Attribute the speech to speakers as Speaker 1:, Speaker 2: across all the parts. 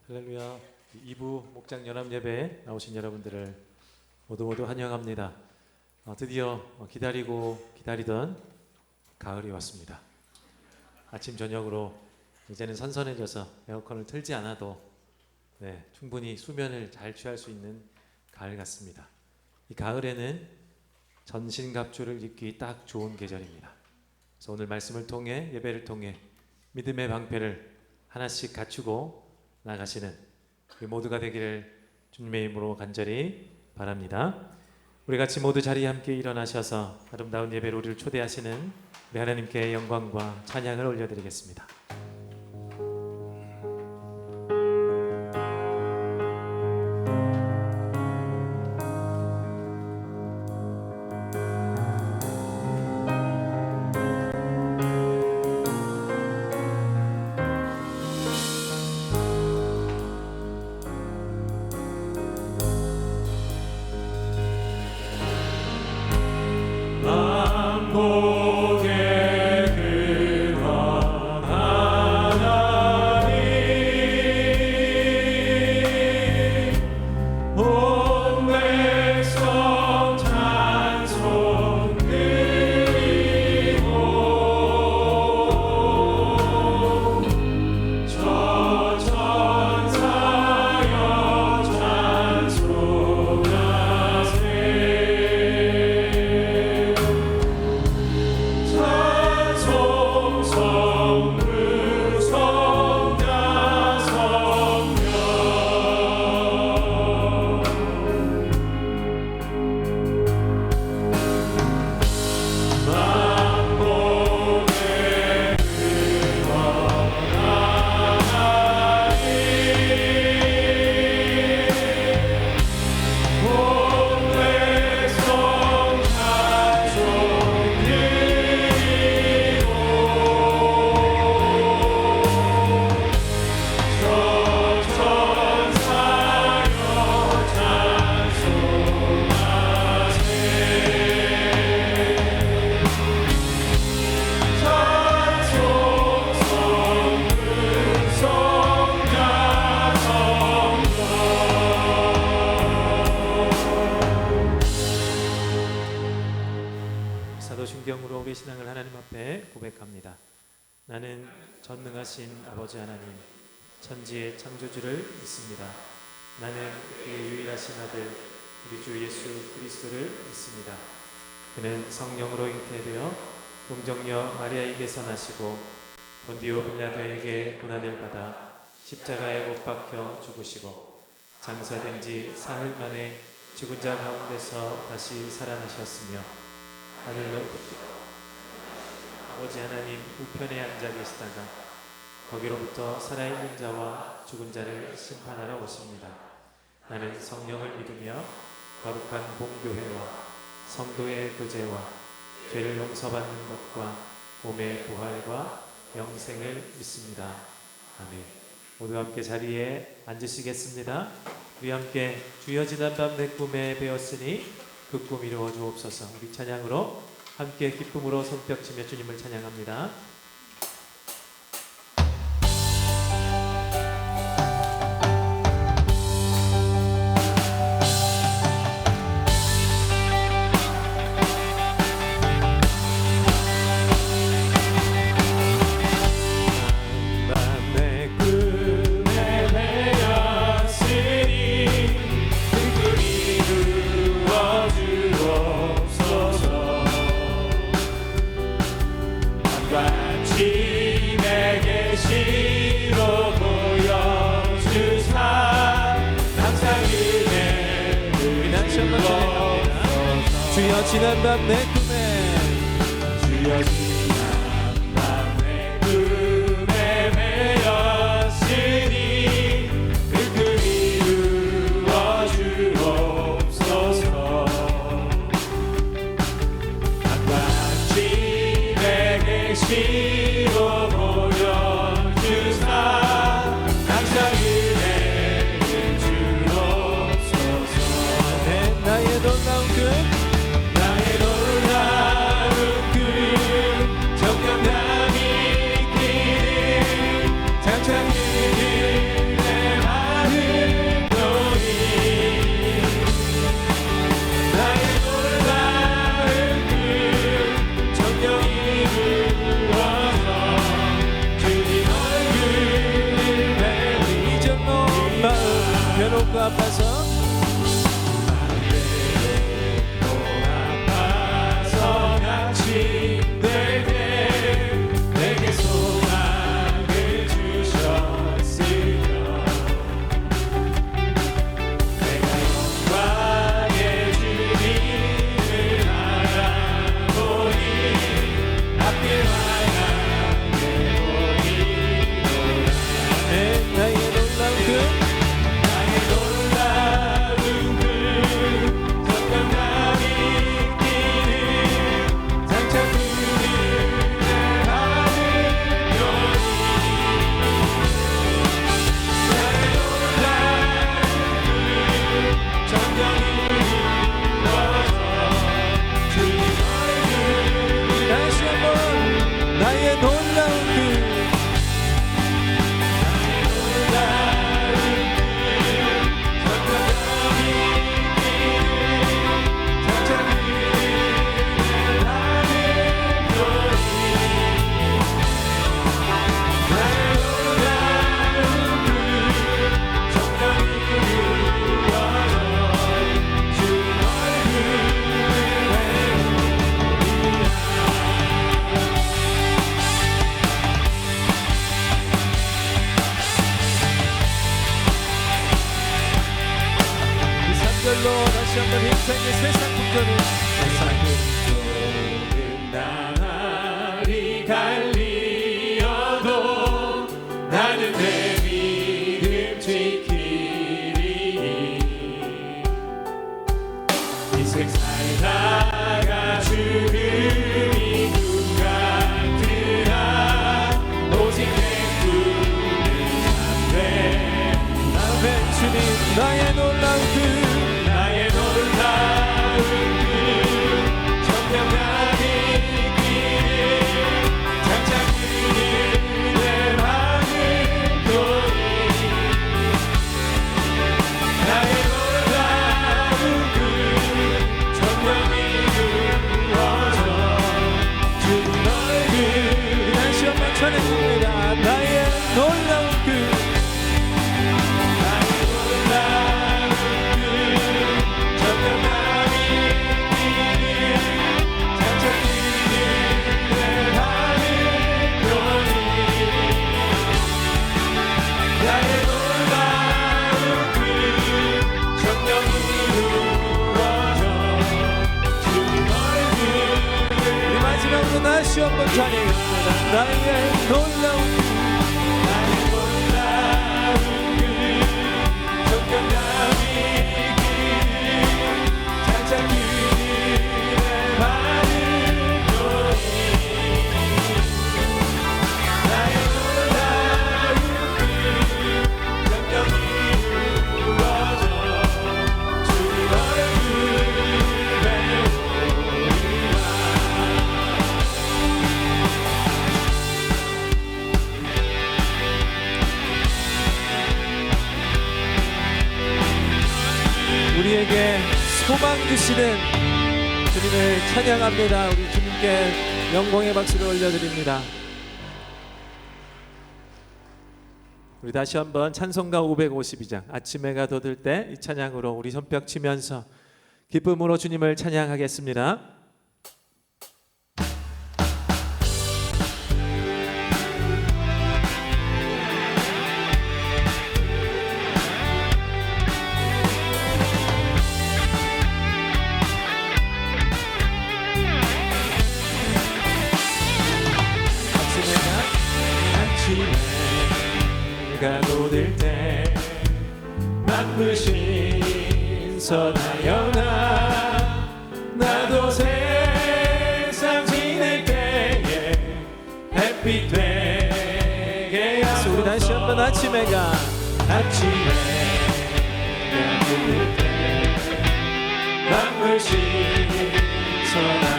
Speaker 1: 할렐루야. 2부 목장 연합 예배에 나오신 여러분들을 모두 환영합니다. 드디어 기다리고 기다리던 가을이 왔습니다. 아침 저녁으로 이제는 선선해져서 에어컨을 틀지 않아도 충분히 수면을 잘 취할 수 있는 가을 같습니다. 이 가을에는 전신갑주를 입기 딱 좋은 계절입니다. 그래서 오늘 말씀을 통해, 예배를 통해 믿음의 방패를 하나씩 갖추고 나가시는 우리 모두가 되기를 주님의 이름으로 간절히 바랍니다. 우리 같이 모두 자리에 함께 일어나셔서 아름다운 예배로 우리를 초대하시는 우리 하나님께 영광과 찬양을 올려드리겠습니다. 사도신경으로 우리 신앙을 하나님 앞에 고백합니다. 나는 전능하신 아버지 하나님, 천지의 창조주를 믿습니다. 나는 그의 유일하신 아들 우리 주 예수 그리스도를 믿습니다. 그는 성령으로 잉태되어 동정녀 마리아에게서 나시고 본디오 빌라도에게 고난을 받아 십자가에 못 박혀 죽으시고 장사된 지 사흘 만에 죽은 자 가운데서 다시 살아나셨으며 하늘로 아버지 하나님 우편에 앉아 계시다가 거기로부터 살아있는 자와 죽은 자를 심판하러 오십니다. 나는 성령을 믿으며 거룩한 봉교회와 성도의 교제와 죄를 용서받는 것과 몸의 부활과 영생을 믿습니다. 아멘. 모두 함께 자리에 앉으시겠습니다. 우리 함께 주여 지난 밤 내 꿈에 배웠으니 그 꿈 이루어 주옵소서. 우리 찬양으로 함께 기쁨으로 손뼉치며 주님을 찬양합니다. 주여 지난 밤 내 꿈에 주여 지난 밤 내 꿈에 배었으니 그 꿈 이루어 주옵소서. 한같이 내게 시로 보여주사 항상 은혜를 주옵소서. 나의 놀라운 그 정령당이 길을 장창 길을 내 마지막으로 다시 한번 힘차게 세상 풍조는
Speaker 2: 나날이 갈리어도 나는 내 믿음 지키리. 인생 살다가 죽음이 눈 같으나 오직 내 꿈을 삼되.
Speaker 1: 아멘. 주님 나의 놀라운 그
Speaker 2: 나의 놀라운 그 정령감이 있기를 장차 그를 받을 거니. 나의 놀라운 그 정령이 이루어져 주님 얼굴
Speaker 1: 다시 한번 전해줍니다. 나의 놀라운 그 다시 한번 찬양합니다. 나의 놀라운
Speaker 2: 나의 놀라운 그 정령감이 있기를 장차 그를 받을 거니. 나의 놀라운 그 정령이 이루어져 주님 얼굴 배우리라.
Speaker 1: 우리에게 소망 주시는 주님을 찬양합니다. 우리 주님께 영광의 박수를 올려드립니다. 우리 다시 한번 찬송가 552장 아침 해가 돋을 때 이 찬양으로 우리 손뼉 치면서 기쁨으로 주님을 찬양하겠습니다.
Speaker 2: 해가 돋을 때 만물 신선하여나 나도 세상 지낼 때에 햇빛 되게 하소서.
Speaker 1: 우리 다시 한번 아침 해가
Speaker 2: 아침에 돋을 때 만물 신선하여나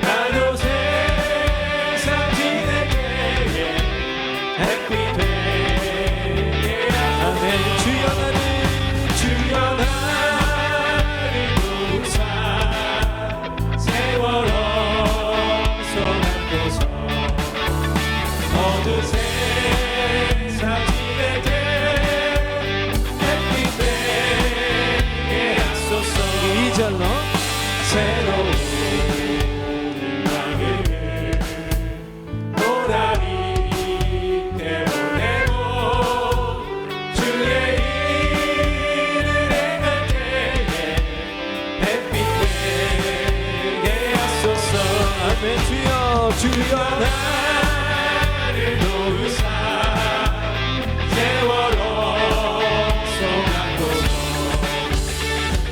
Speaker 2: 나도 세상 지낼 때에 햇빛 되게 하소서.
Speaker 1: 주여 나를
Speaker 2: 주여 나를 도우사 세월호 소나고서 어두운 세상 지낼 때 햇빛 되게 하소서.
Speaker 1: 이절로
Speaker 2: 새로운 희망을 보람이 되보내고 주의 일을 행할 때에 햇빛 되게 하소서.
Speaker 1: 아멘. 주여 주여
Speaker 2: 나를 도우사 세월호 소나고서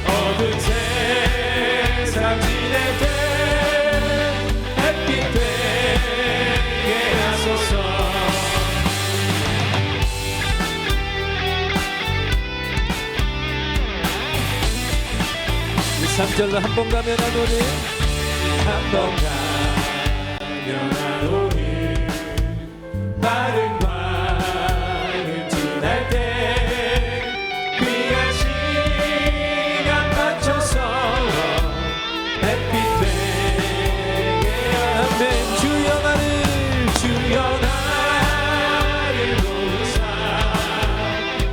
Speaker 2: 어두운 세상 지낼 때 햇빛 되게 하소서.
Speaker 1: 3절로 한 번 가면 하노니
Speaker 2: 한 번 가면 하노니 빠른 광을 지날 때 귀한 시간 맞춰서 햇빛 되게
Speaker 1: 아멘. 주여 나를
Speaker 2: 주여 나를 도우사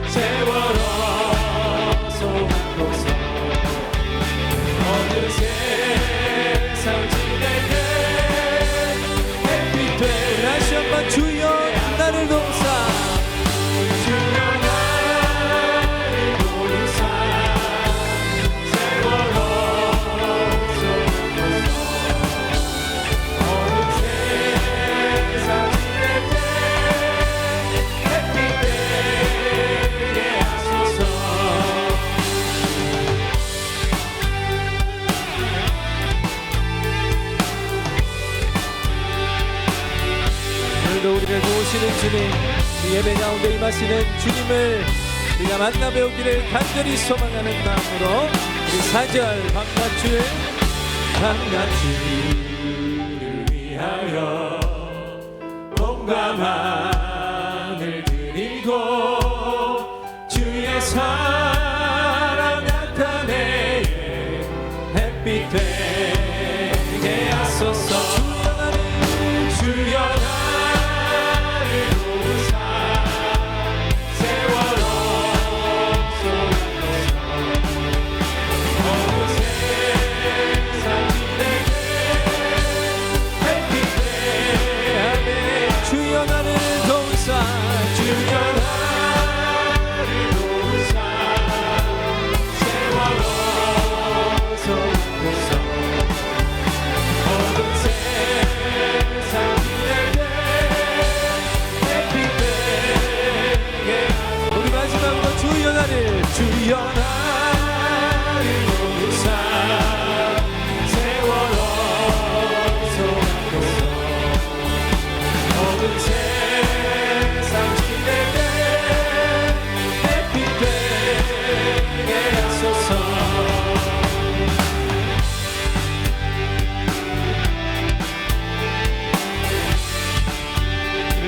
Speaker 2: 세월호 소나고서 어느 세상 지낼 때 햇빛 되게
Speaker 1: 다시 한번 주여 나를 우리를 도우시는 주님, 이 예배 가운데 임하시는 주님을 우리가 만나 배우기를 간절히 소망하는 마음으로 우리 4절
Speaker 2: 밤낮주를 위하여 몸과 마음을 드리고 주의 사랑 나타내 햇빛 되게 하소서. 주여 나를 도우사 세월호 쏘소서. 어느 세상 지내게 햇빛 되게
Speaker 1: 주여 나를 도우사
Speaker 2: 주여 나를 도우사 세월호 쏘소서. 어느 세상 지내게 햇빛 되게
Speaker 1: 우리 마지막으로 주여 나를
Speaker 2: 주여 나를 도우사 세월호 쏘소서. 어느 세상 지내게 햇빛 되게 하소서.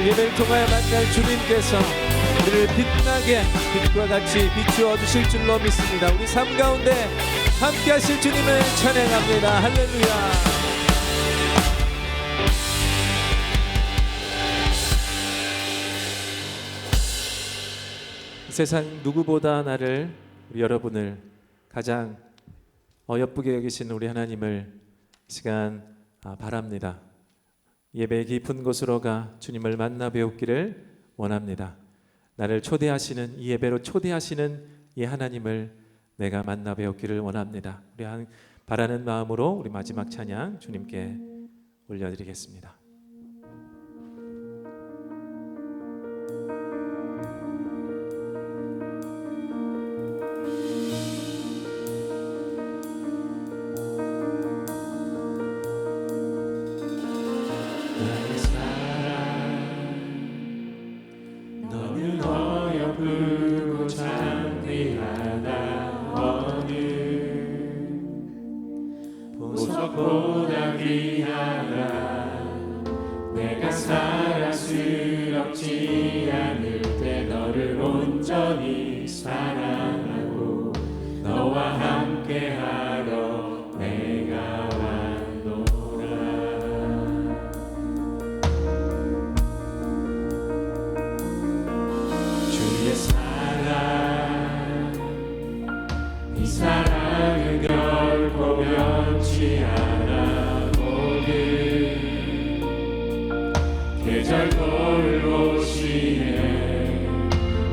Speaker 1: 예배를 통하여 만날 주님께서 우리를 빛나게 빛과 같이 비추어 주실 줄로 믿습니다. 우리 삶 가운데 함께 하실 주님을 찬양합니다. 할렐루야. 세상 누구보다 나를, 우리 여러분을 가장 예쁘게 여기신 우리 하나님을 이 시간 바랍니다. 예배의 깊은 곳으로 가 주님을 만나 배우기를 원합니다. 나를 초대하시는, 이 예배로 초대하시는 이 하나님을 내가 만나 배우기를 원합니다. 우리 바라는 마음으로 우리 마지막 찬양 주님께 올려드리겠습니다.
Speaker 2: 나의 사랑 너는 어여쁘고 장미하다 어느 보석보다 귀하다. 내가 사랑스럽지 않을 때 너를 온전히 사랑하고 너와 함께하러 내가 왔노라. 주의 사랑 이 사랑은 결코 변치 않아 오늘 계절 돌보시네.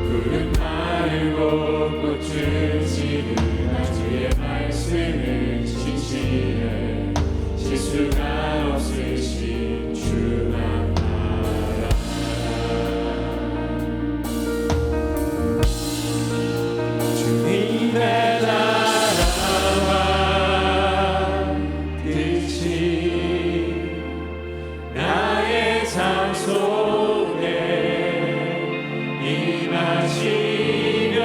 Speaker 2: 푸른 마르고 꽃은 지으나 주의 말씀을 지키네. 실수가 없으신 주만 알아. 주님의 나라와 뜻이 나의 삶 속에 임하시며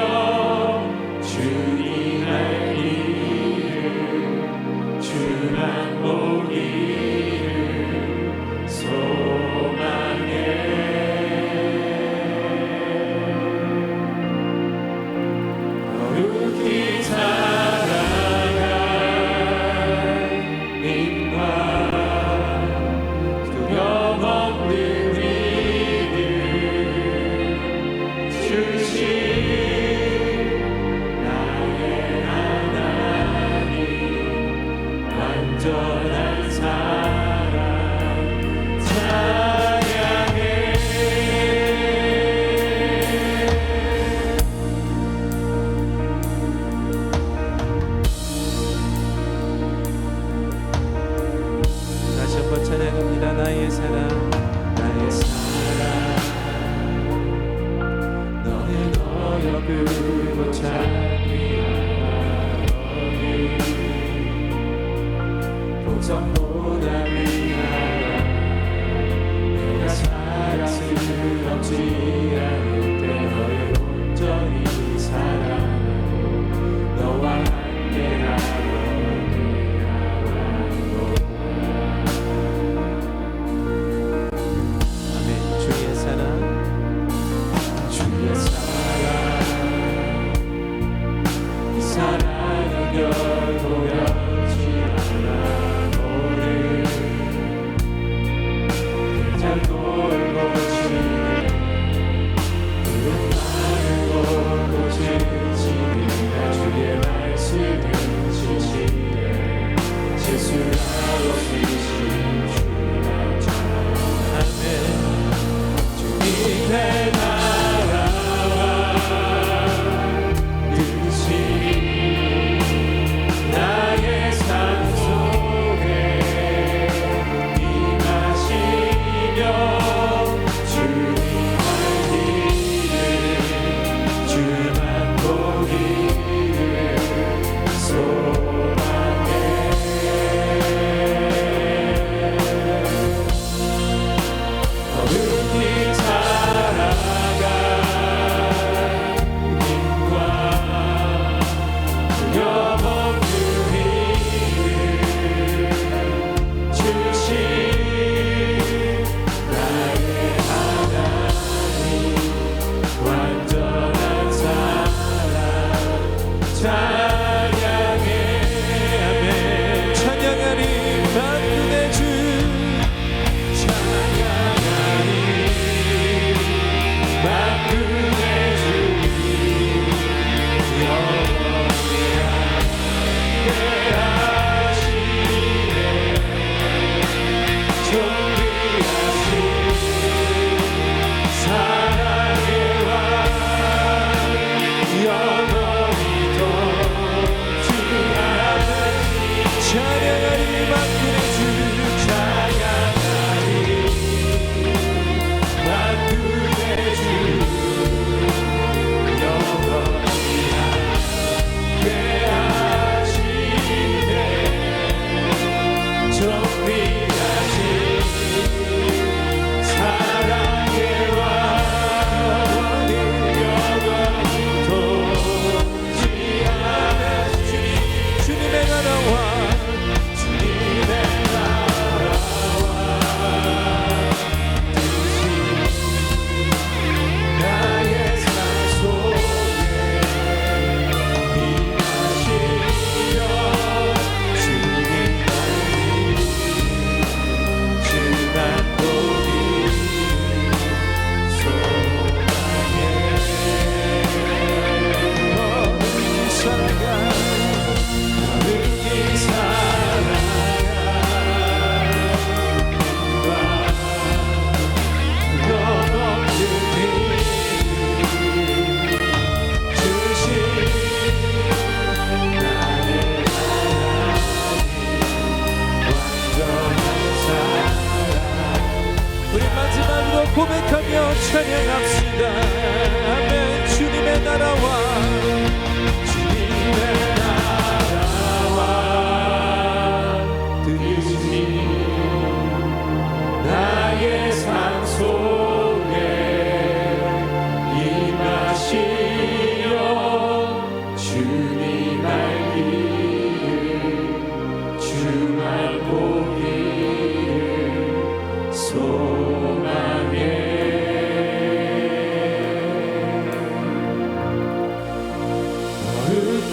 Speaker 2: 주님 할 길을 주만 보기를 소망해. 거룩히 살아갈 님과 두려움 없는 믿음 주신 나의 하나님 완전한 사랑 찬양해.
Speaker 1: 다시 한번 찬양합니다. 나의 사랑,
Speaker 2: 나의 사랑 너는 어여쁘고 찬미하다 어느 보석보다 귀하다. 내가 사랑스럽지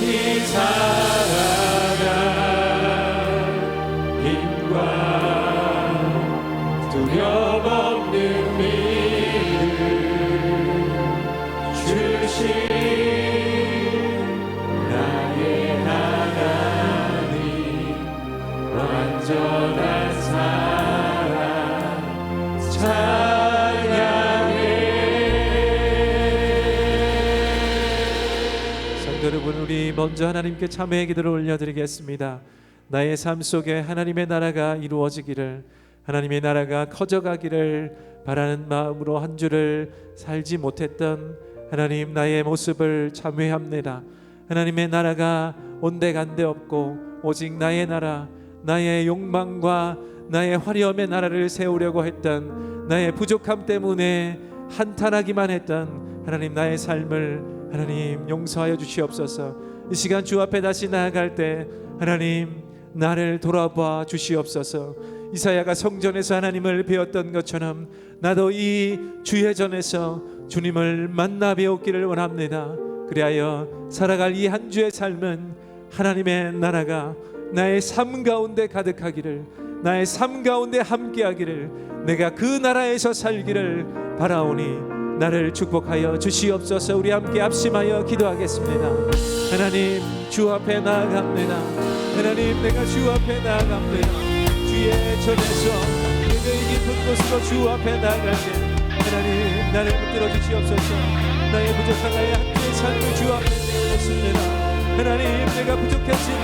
Speaker 2: 깊이 살아가 힘과 두려움 없는 믿음 주신 나의 하나님 완전한 사랑 찬양해.
Speaker 1: 성도 여러분, 우리 먼저 하나님께 참회의 기도를 올려드리겠습니다. 나의 삶 속에 하나님의 나라가 이루어지기를, 하나님의 나라가 커져가기를 바라는 마음으로 한 주를 살지 못했던 하나님, 나의 모습을 참회합니다. 하나님의 나라가 온데간데 없고 오직 나의 나라, 나의 욕망과 나의 화려함의 나라를 세우려고 했던 나의 부족함 때문에 한탄하기만 했던 하나님, 나의 삶을 하나님 용서하여 주시옵소서. 이 시간 주 앞에 다시 나아갈 때 하나님, 나를 돌아봐 주시옵소서. 이사야가 성전에서 하나님을 배웠던 것처럼 나도 이 주의 전에서 주님을 만나 배웠기를 원합니다. 그리하여 살아갈 이 한 주의 삶은 하나님의 나라가 나의 삶 가운데 가득하기를, 나의 삶 가운데 함께하기를, 내가 그 나라에서 살기를 바라오니 나를 축복하여 주시옵소서. 우리 함께 합심하여 기도하겠습니다. 하나님, 주 앞에 나아갑니다. 하나님, 내가 주 앞에 나아갑니다. 주의 전에서 예배의 깊은 곳으로 주 앞에 나아갈게. 하나님, 나를 붙들어 주시옵소서. 나의 부족한 나의 한주의 삶을 주 앞에 내어놓습니다. 하나님, 내가 부족했지만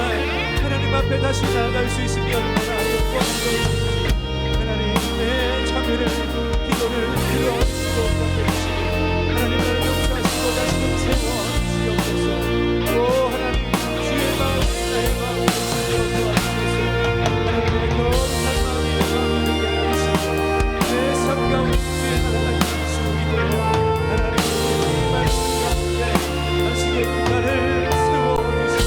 Speaker 1: 하나님 앞에 다시 나아갈 수 있으면 얼마나 영광스러우십니까. 하나님, 내 참회를, 기도를 들어주시고 받아주시고 하나님, 나를 용서하시고 다시금 세워주시옵소서. 오 하나님, 주의 마음, 나의 마음을 도와주소서. 하나님, 내 거룩한 마음이 내 마음을 깨우시고 내 삶 가운데 하나님 주 믿어요. 하나님, 말씀 가운데 다시금 나를 세워주시옵소서.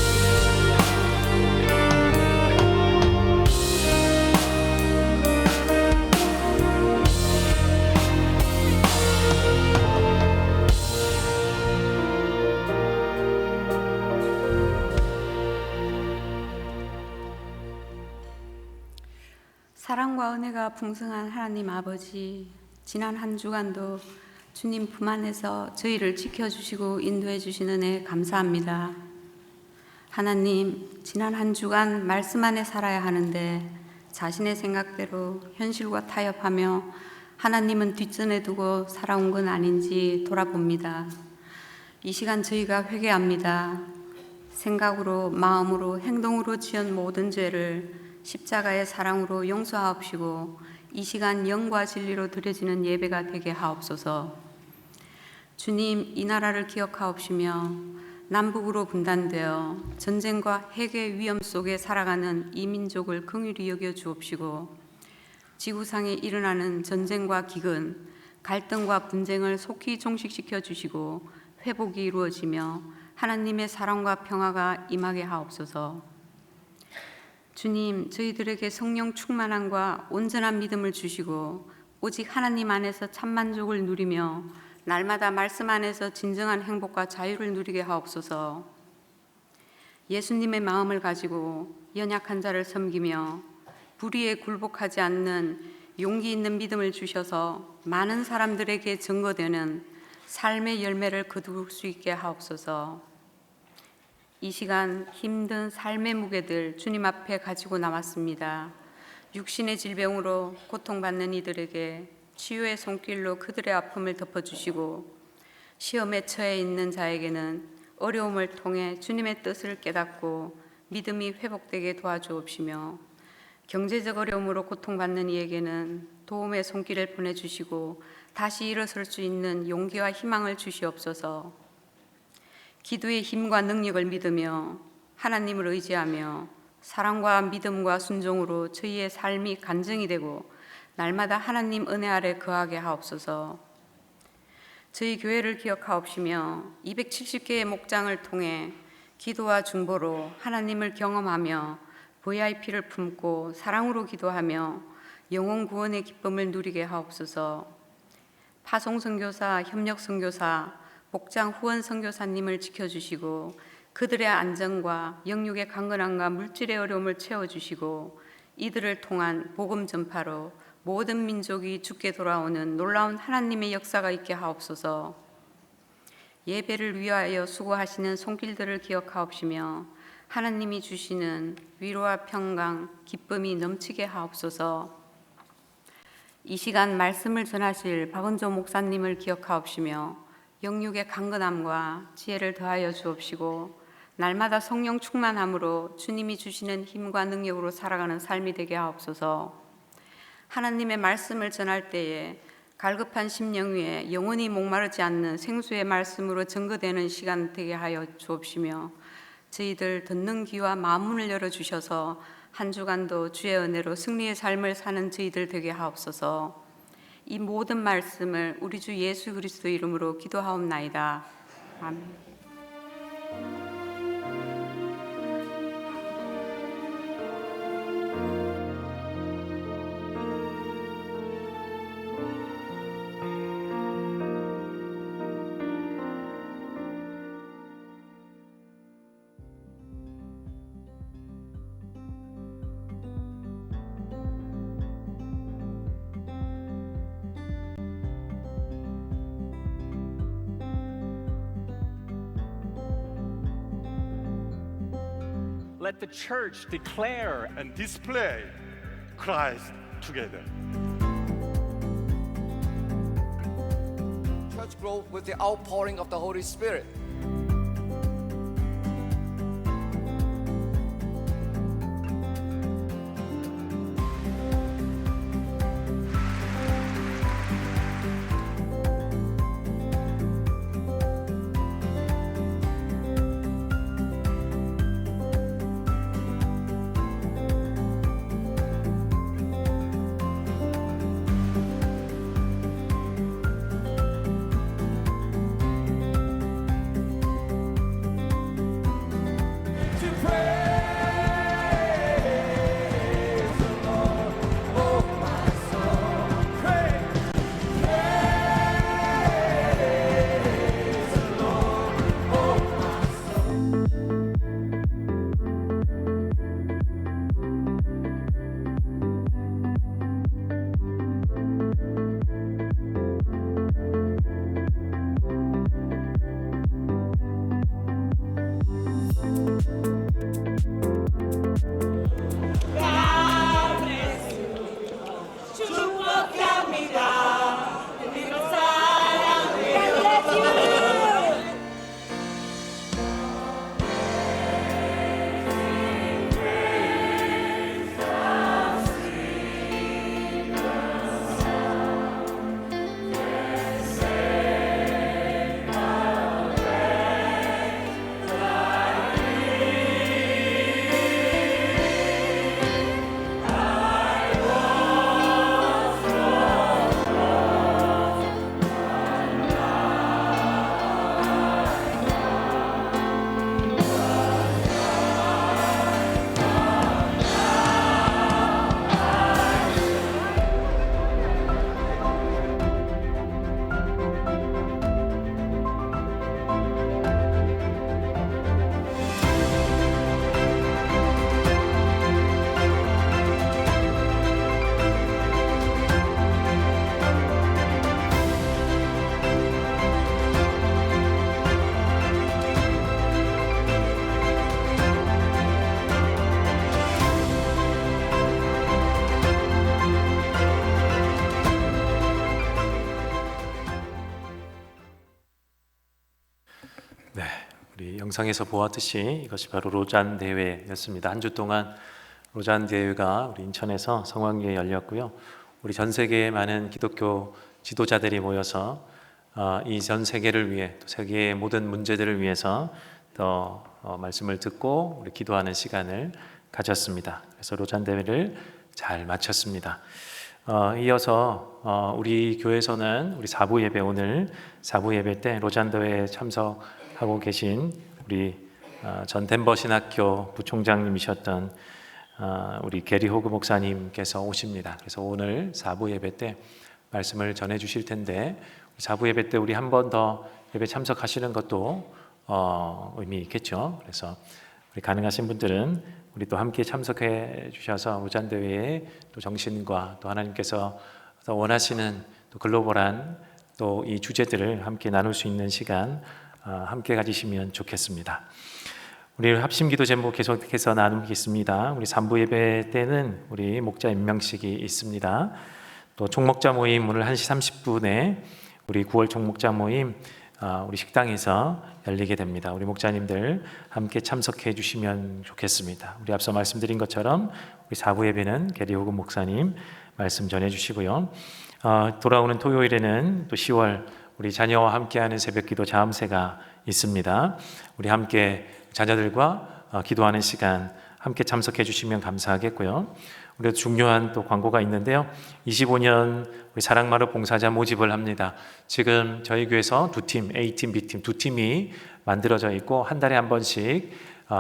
Speaker 3: 사랑과 은혜가 풍성한 하나님 아버지, 지난 한 주간도 주님 품 안에서 저희를 지켜주시고 인도해 주신 은혜 감사합니다. 하나님, 지난 한 주간 말씀 안에 살아야 하는데 자신의 생각대로 현실과 타협하며 하나님은 뒷전에 두고 살아온 건 아닌지 돌아봅니다. 이 시간 저희가 회개합니다. 생각으로, 마음으로, 행동으로 지은 모든 죄를 십자가의 사랑으로 용서하옵시고 이 시간 영과 진리로 드려지는 예배가 되게 하옵소서. 주님, 이 나라를 기억하옵시며 남북으로 분단되어 전쟁과 핵의 위험 속에 살아가는 이 민족을 긍휼히 여겨 주옵시고 지구상에 일어나는 전쟁과 기근, 갈등과 분쟁을 속히 종식시켜 주시고 회복이 이루어지며 하나님의 사랑과 평화가 임하게 하옵소서. 주님, 저희들에게 성령 충만함과 온전한 믿음을 주시고 오직 하나님 안에서 참 만족을 누리며 날마다 말씀 안에서 진정한 행복과 자유를 누리게 하옵소서. 예수님의 마음을 가지고 연약한 자를 섬기며 불의에 굴복하지 않는 용기 있는 믿음을 주셔서 많은 사람들에게 증거되는 삶의 열매를 거둘 수 있게 하옵소서. 이 시간 힘든 삶의 무게들 주님 앞에 가지고 나왔습니다. 육신의 질병으로 고통받는 이들에게 치유의 손길로 그들의 아픔을 덮어주시고 시험에 처해 있는 자에게는 어려움을 통해 주님의 뜻을 깨닫고 믿음이 회복되게 도와주옵시며 경제적 어려움으로 고통받는 이에게는 도움의 손길을 보내주시고 다시 일어설 수 있는 용기와 희망을 주시옵소서. 기도의 힘과 능력을 믿으며 하나님을 의지하며 사랑과 믿음과 순종으로 저희의 삶이 간증이 되고 날마다 하나님 은혜 아래 거하게 하옵소서. 저희 교회를 기억하옵시며 270개의 목장을 통해 기도와 중보로 하나님을 경험하며 VIP를 품고 사랑으로 기도하며 영혼 구원의 기쁨을 누리게 하옵소서. 파송 선교사, 협력 선교사, 목장 후원 선교사님을 지켜주시고 그들의 안전과 영육의 강건함과 물질의 어려움을 채워주시고 이들을 통한 복음 전파로 모든 민족이 주께 돌아오는 놀라운 하나님의 역사가 있게 하옵소서. 예배를 위하여 수고하시는 손길들을 기억하옵시며 하나님이 주시는 위로와 평강, 기쁨이 넘치게 하옵소서. 이 시간 말씀을 전하실 박은조 목사님을 기억하옵시며 영육의 강건함과 지혜를 더하여 주옵시고 날마다 성령 충만함으로 주님이 주시는 힘과 능력으로 살아가는 삶이 되게 하옵소서. 하나님의 말씀을 전할 때에 갈급한 심령 위에 영원히 목마르지 않는 생수의 말씀으로 증거되는 시간 되게 하여 주옵시며 저희들 듣는 귀와 마음문을 열어주셔서 한 주간도 주의 은혜로 승리의 삶을 사는 저희들 되게 하옵소서. 이 모든 말씀을 우리 주 예수 그리스도 이름으로 기도하옵나이다. 아멘.
Speaker 4: Let the church declare and display Christ together.
Speaker 5: Church grow with the outpouring of the Holy Spirit.
Speaker 1: 영상에서 보았듯이 이것이 바로 로잔 대회였습니다. 한 주 동안 로잔 대회가 우리 인천에서 성황리에 열렸고요. 우리 전 세계의 많은 기독교 지도자들이 모여서 이 전 세계를 위해, 또 세계의 모든 문제들을 위해서 더 말씀을 듣고 우리 기도하는 시간을 가졌습니다. 그래서 로잔 대회를 잘 마쳤습니다. 이어서 우리 교회에서는 우리 4부 예배, 오늘 4부 예배 때 로잔 대회에 참석하고 계신 우리 전 덴버 신학교 부총장님이셨던 우리 게리 호그 목사님께서 오십니다. 그래서 오늘 4부 예배 때 말씀을 전해 주실 텐데, 4부 예배 때 우리 한 번 더 예배 참석하시는 것도 의미 있겠죠. 그래서 우리 가능하신 분들은 우리 또 함께 참석해 주셔서 무잔대회의 또 정신과 또 하나님께서 더 원하시는 또 글로벌한 또 이 주제들을 함께 나눌 수 있는 시간 함께 가지시면 좋겠습니다. 우리 합심기도 제목 계속해서 나누겠습니다. 우리 3부 예배 때는 우리 목자 임명식이 있습니다. 또 총목자 모임 오늘 1시 30분에 우리 9월 총목자 모임 우리 식당에서 열리게 됩니다. 우리 목자님들 함께 참석해 주시면 좋겠습니다. 우리 앞서 말씀드린 것처럼 우리 4부 예배는 게리 호금 목사님 말씀 전해 주시고요. 돌아오는 토요일에는 또 10월 우리 자녀와 함께하는 새벽기도 자음새가 있습니다. 우리 함께 자녀들과 기도하는 시간 함께 참석해 주시면 감사하겠고요. 우리가 중요한 또 광고가 있는데요. 25년 우리 사랑마루 봉사자 모집을 합니다. 지금 저희 교회에서 두 팀, A팀, B팀 두 팀이 만들어져 있고 한 달에 한 번씩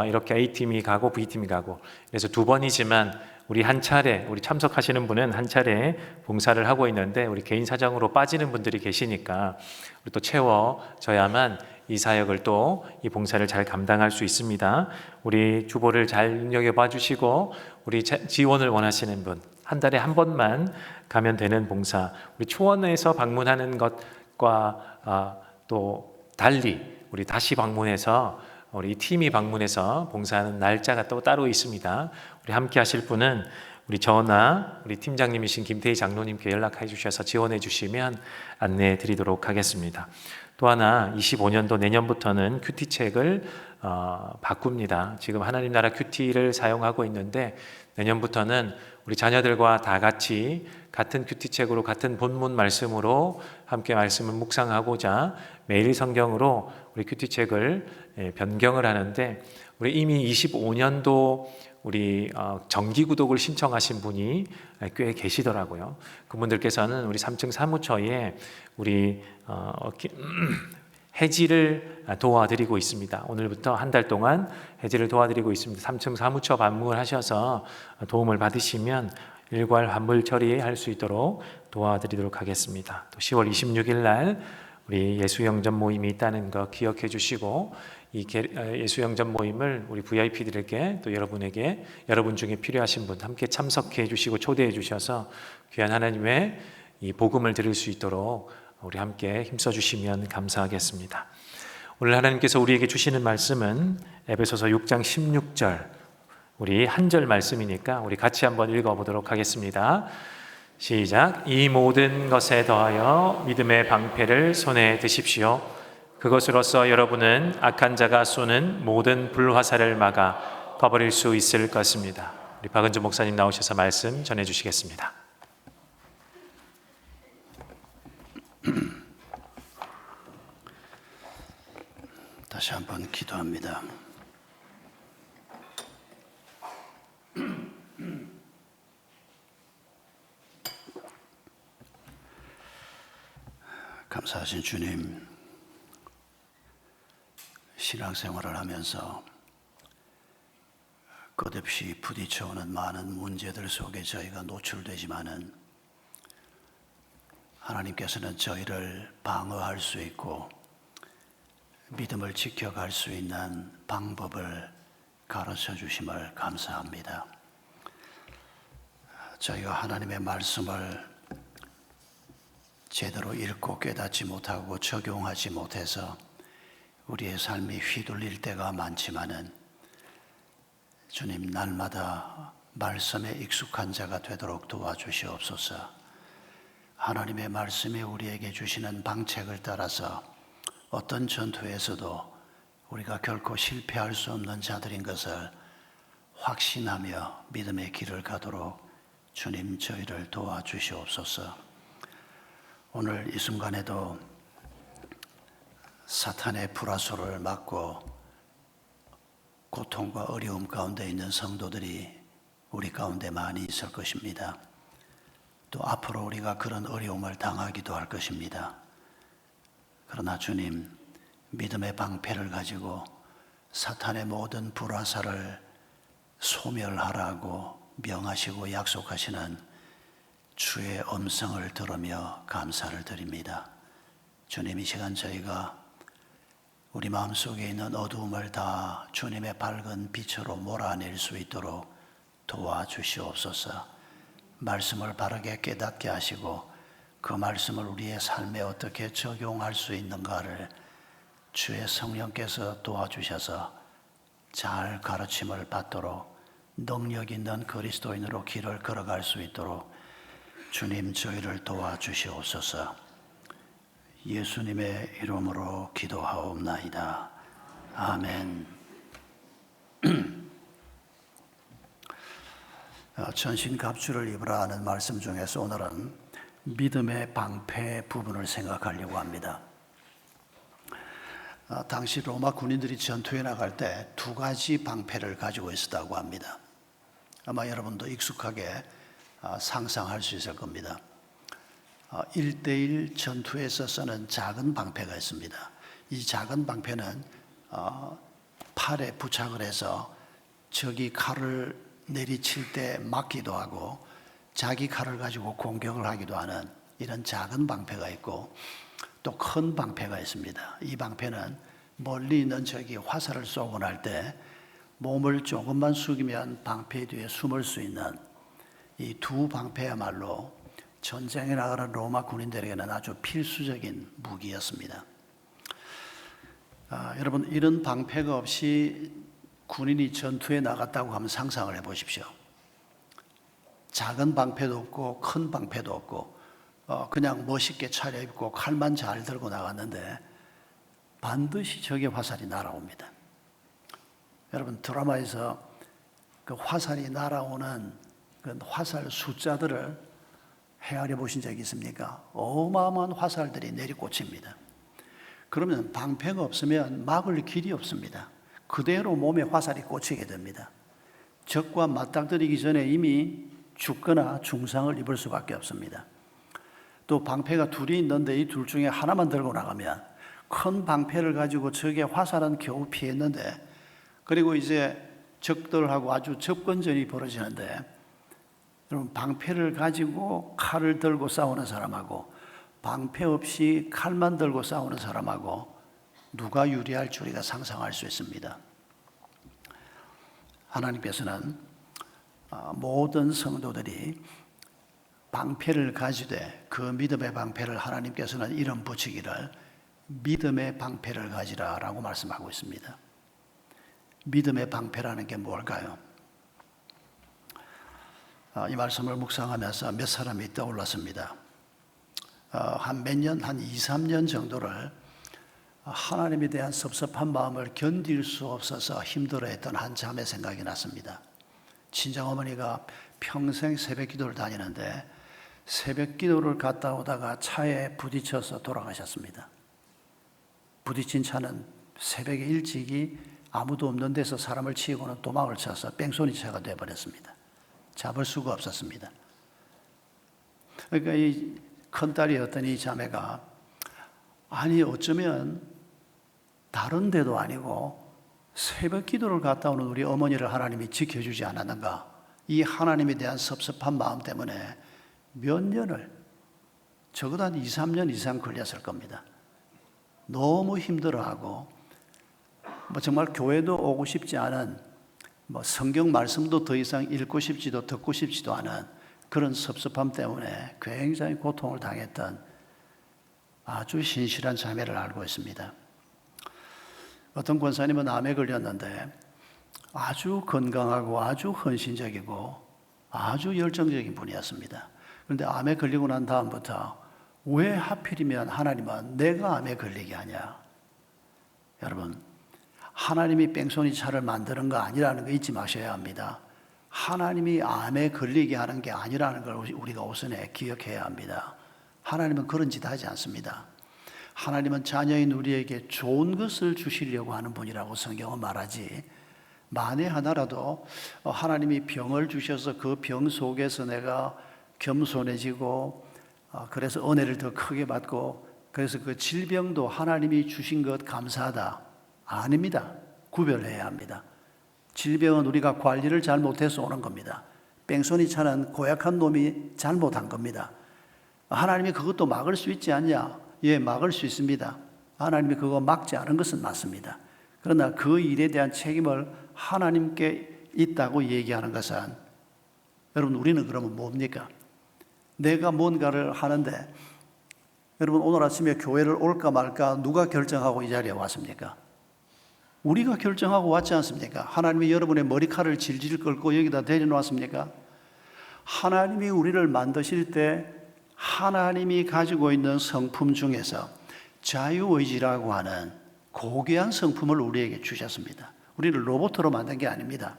Speaker 1: 이렇게 A팀이 가고 B팀이 가고 그래서 두 번이지만 우리 한 차례 우리 참석하시는 분은 한 차례 봉사를 하고 있는데 우리 개인 사정으로 빠지는 분들이 계시니까 우리 또 채워져야만 이 사역을 또 이 봉사를 잘 감당할 수 있습니다. 우리 주보를 잘 눈여겨봐 주시고 우리 지원을 원하시는 분 한 달에 한 번만 가면 되는 봉사 우리 초원에서 방문하는 것과 또 달리 우리 다시 방문해서 우리 팀이 방문해서 봉사하는 날짜가 또 따로 있습니다. 우리 함께 하실 분은 우리 저나 우리 팀장님이신 김태희 장로님께 연락해 주셔서 지원해 주시면 안내해 드리도록 하겠습니다. 또 하나 25년도 내년부터는 큐티책을 바꿉니다. 지금 하나님 나라 큐티를 사용하고 있는데 내년부터는 우리 자녀들과 다 같이 같은 큐티책으로 같은 본문 말씀으로 함께 말씀을 묵상하고자 매일 성경으로 우리 큐티책을 변경을 하는데 우리 이미 25년도 우리 정기 구독을 신청하신 분이 꽤 계시더라고요. 그분들께서는 우리 3층 사무처에 우리 해지를 도와드리고 있습니다. 오늘부터 한 달 동안 해지를 도와드리고 있습니다. 3층 사무처 방문을 하셔서 도움을 받으시면 일괄 환불 처리할 수 있도록 도와드리도록 하겠습니다. 또 10월 26일 날 우리 예수영전 모임이 있다는 거 기억해 주시고 이 예수영전 모임을 우리 VIP들에게 또 여러분에게 여러분 중에 필요하신 분 함께 참석해 주시고 초대해 주셔서 귀한 하나님의 이 복음을 들을 수 있도록 우리 함께 힘써 주시면 감사하겠습니다. 오늘 하나님께서 우리에게 주시는 말씀은 에베소서 6장 16절 우리 한 절 말씀이니까 우리 같이 한번 읽어보도록 하겠습니다. 시작. 이 모든 것에 더하여 믿음의 방패를 손에 드십시오. 그것으로써 여러분은 악한 자가 쏘는 모든 불화살을 막아 거버릴 수 있을 것입니다. 우리 박은주 목사님 나오셔서 말씀 전해 주시겠습니다.
Speaker 6: 다시 한번 기도합니다. 감사하신 주님, 신앙생활을 하면서 끝없이 부딪혀오는 많은 문제들 속에 저희가 노출되지만은 하나님께서는 저희를 방어할 수 있고 믿음을 지켜갈 수 있는 방법을 가르쳐 주심을 감사합니다. 저희가 하나님의 말씀을 제대로 읽고 깨닫지 못하고 적용하지 못해서 우리의 삶이 휘둘릴 때가 많지만은 주님 날마다 말씀에 익숙한 자가 되도록 도와주시옵소서. 하나님의 말씀이 우리에게 주시는 방책을 따라서 어떤 전투에서도 우리가 결코 실패할 수 없는 자들인 것을 확신하며 믿음의 길을 가도록 주님 저희를 도와주시옵소서. 오늘 이 순간에도 사탄의 불화소를 맞고 고통과 어려움 가운데 있는 성도들이 우리 가운데 많이 있을 것입니다. 또 앞으로 우리가 그런 어려움을 당하기도 할 것입니다. 그러나 주님, 믿음의 방패를 가지고 사탄의 모든 불화살을 소멸하라고 명하시고 약속하시는 주의 음성을 들으며 감사를 드립니다. 주님, 이 시간 저희가 우리 마음속에 있는 어두움을 다 주님의 밝은 빛으로 몰아낼 수 있도록 도와주시옵소서. 말씀을 바르게 깨닫게 하시고 그 말씀을 우리의 삶에 어떻게 적용할 수 있는가를 주의 성령께서 도와주셔서 잘 가르침을 받도록 능력 있는 그리스도인으로 길을 걸어갈 수 있도록 주님 저희를 도와주시옵소서. 예수님의 이름으로 기도하옵나이다. 아멘. 전신갑주를 입으라 하는 말씀 중에서 오늘은 믿음의 방패 부분을 생각하려고 합니다. 당시 로마 군인들이 전투에 나갈 때 두 가지 방패를 가지고 있었다고 합니다. 아마 여러분도 익숙하게 상상할 수 있을 겁니다. 1대1 전투에서 쓰는 작은 방패가 있습니다. 이 작은 방패는 팔에 부착을 해서 적이 칼을 내리칠 때 막기도 하고 자기 칼을 가지고 공격을 하기도 하는 이런 작은 방패가 있고 또 큰 방패가 있습니다. 이 방패는 멀리 있는 적이 화살을 쏘고 날 때 몸을 조금만 숙이면 방패 뒤에 숨을 수 있는 이 두 방패야말로 전쟁에 나가는 로마 군인들에게는 아주 필수적인 무기였습니다. 여러분, 이런 방패가 없이 군인이 전투에 나갔다고 하면 상상을 해보십시오. 작은 방패도 없고 큰 방패도 없고 그냥 멋있게 차려입고 칼만 잘 들고 나갔는데 반드시 적의 화살이 날아옵니다. 여러분, 드라마에서 그 화살이 날아오는 그 화살 숫자들을 헤아려 보신 적이 있습니까? 어마어마한 화살들이 내리꽂힙니다. 그러면 방패가 없으면 막을 길이 없습니다. 그대로 몸에 화살이 꽂히게 됩니다. 적과 맞닥뜨리기 전에 이미 죽거나 중상을 입을 수밖에 없습니다. 또 방패가 둘이 있는데 이 둘 중에 하나만 들고 나가면 큰 방패를 가지고 적의 화살은 겨우 피했는데 그리고 이제 적들하고 아주 접근전이 벌어지는데 여러분, 방패를 가지고 칼을 들고 싸우는 사람하고 방패 없이 칼만 들고 싸우는 사람하고 누가 유리할 줄 우리가 상상할 수 있습니다. 하나님께서는 모든 성도들이 방패를 가지되 그 믿음의 방패를 하나님께서는 이름 붙이기를 믿음의 방패를 가지라 라고 말씀하고 있습니다. 믿음의 방패라는 게 뭘까요? 이 말씀을 묵상하면서 몇 사람이 떠올랐습니다. 한 2, 3년 정도를 하나님에 대한 섭섭한 마음을 견딜 수 없어서 힘들어했던 한 자매 생각이 났습니다. 친정어머니가 평생 새벽 기도를 다니는데 새벽 기도를 갔다 오다가 차에 부딪혀서 돌아가셨습니다. 부딪힌 차는 새벽에 일찍이 아무도 없는 데서 사람을 치고는 도망을 쳐서 뺑소니 차가 되어버렸습니다. 잡을 수가 없었습니다. 그러니까 이 큰딸이었던 이 자매가 아니 어쩌면 다른 데도 아니고 새벽 기도를 갔다 오는 우리 어머니를 하나님이 지켜주지 않았는가, 이 하나님에 대한 섭섭한 마음 때문에 몇 년을, 적어도 한 2, 3년 이상 걸렸을 겁니다. 너무 힘들어하고 정말 교회도 오고 싶지 않은, 성경 말씀도 더 이상 읽고 싶지도 듣고 싶지도 않은 그런 섭섭함 때문에 굉장히 고통을 당했던 아주 신실한 자매를 알고 있습니다. 어떤 권사님은 암에 걸렸는데 아주 건강하고 아주 헌신적이고 아주 열정적인 분이었습니다. 그런데 암에 걸리고 난 다음부터 왜 하필이면 하나님은 내가 암에 걸리게 하냐? 여러분, 하나님이 뺑소니 차를 만드는 거 아니라는 거 잊지 마셔야 합니다. 하나님이 암에 걸리게 하는 게 아니라는 걸 우리가 우선에 기억해야 합니다. 하나님은 그런 짓 하지 않습니다. 하나님은 자녀인 우리에게 좋은 것을 주시려고 하는 분이라고 성경은 말하지, 만에 하나라도 하나님이 병을 주셔서 그 병 속에서 내가 겸손해지고 그래서 은혜를 더 크게 받고 그래서 그 질병도 하나님이 주신 것 감사하다, 아닙니다. 구별해야 합니다. 질병은 우리가 관리를 잘못해서 오는 겁니다. 뺑소니 차는 고약한 놈이 잘못한 겁니다. 하나님이 그것도 막을 수 있지 않냐? 예, 막을 수 있습니다. 하나님이 그거 막지 않은 것은 맞습니다. 그러나 그 일에 대한 책임을 하나님께 있다고 얘기하는 것은, 여러분, 우리는 그러면 뭡니까? 내가 뭔가를 하는데, 여러분, 오늘 아침에 교회를 올까 말까 누가 결정하고 이 자리에 왔습니까? 우리가 결정하고 왔지 않습니까? 하나님이 여러분의 머리칼을 질질 끌고 여기다 데려놓았습니까? 하나님이 우리를 만드실 때 하나님이 가지고 있는 성품 중에서 자유의지라고 하는 고귀한 성품을 우리에게 주셨습니다. 우리를 로봇으로 만든 게 아닙니다.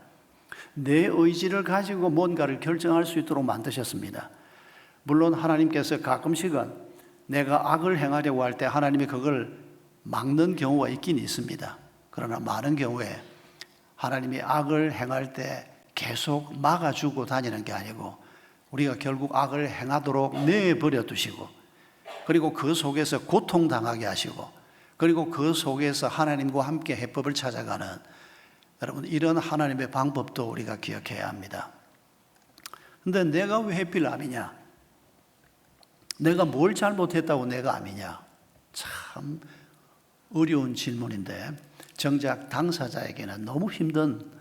Speaker 6: 내 의지를 가지고 뭔가를 결정할 수 있도록 만드셨습니다. 물론 하나님께서 가끔씩은 내가 악을 행하려고 할 때 하나님이 그걸 막는 경우가 있긴 있습니다. 그러나 많은 경우에 하나님이 악을 행할 때 계속 막아주고 다니는 게 아니고 우리가 결국 악을 행하도록 내버려 두시고, 그리고 그 속에서 고통당하게 하시고, 그리고 그 속에서 하나님과 함께 해법을 찾아가는, 여러분, 이런 하나님의 방법도 우리가 기억해야 합니다. 근데 내가 왜 하필 암이냐? 내가 뭘 잘못했다고 내가 암이냐? 참 어려운 질문인데 정작 당사자에게는 너무 힘든,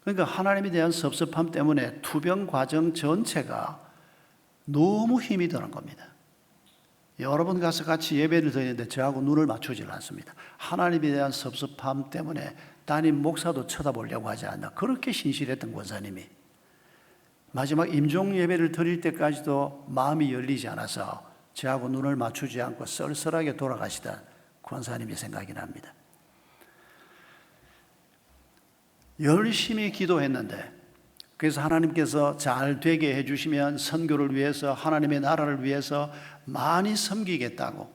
Speaker 6: 그러니까 하나님에 대한 섭섭함 때문에 투병 과정 전체가 너무 힘이 드는 겁니다. 여러분 가서 같이 예배를 드리는데 저하고 눈을 맞추질 않습니다. 하나님에 대한 섭섭함 때문에 담임 목사도 쳐다보려고 하지 않나, 그렇게 신실했던 권사님이 마지막 임종 예배를 드릴 때까지도 마음이 열리지 않아서 저하고 눈을 맞추지 않고 쓸쓸하게 돌아가시던 권사님이 생각이 납니다. 열심히 기도했는데, 그래서 하나님께서 잘 되게 해주시면 선교를 위해서, 하나님의 나라를 위해서 많이 섬기겠다고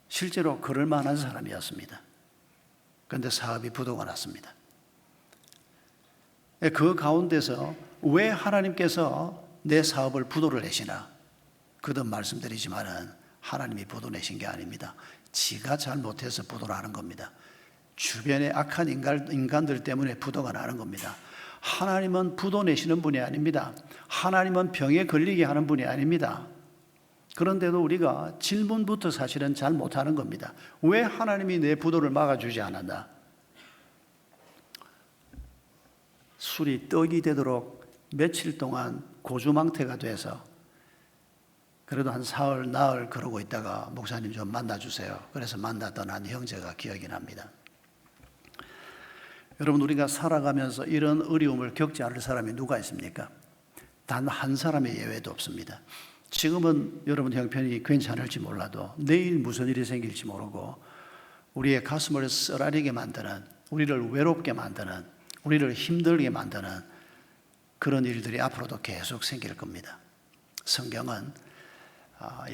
Speaker 6: 실제로 그럴 만한 사람이었습니다. 그런데 사업이 부도가 났습니다. 그 가운데서 왜 하나님께서 내 사업을 부도를 내시나? 거듭 말씀드리지만은 하나님이 부도 내신 게 아닙니다. 지가 잘못해서 부도를 하는 겁니다. 주변에 악한 인간들 때문에 부도가 나는 겁니다. 하나님은 부도 내시는 분이 아닙니다. 하나님은 병에 걸리게 하는 분이 아닙니다. 그런데도 우리가 질문부터 사실은 잘 못하는 겁니다. 왜 하나님이 내 부도를 막아주지 않았나? 술이 떡이 되도록 며칠 동안 고주망태가 돼서 그래도 한 사흘, 나흘 그러고 있다가 목사님 좀 만나주세요. 그래서 만났던 한 형제가 기억이 납니다. 여러분, 우리가 살아가면서 이런 어려움을 겪지 않을 사람이 누가 있습니까? 단 한 사람의 예외도 없습니다. 지금은 여러분 형편이 괜찮을지 몰라도 내일 무슨 일이 생길지 모르고 우리의 가슴을 쓰라리게 만드는, 우리를 외롭게 만드는, 우리를 힘들게 만드는 그런 일들이 앞으로도 계속 생길 겁니다. 성경은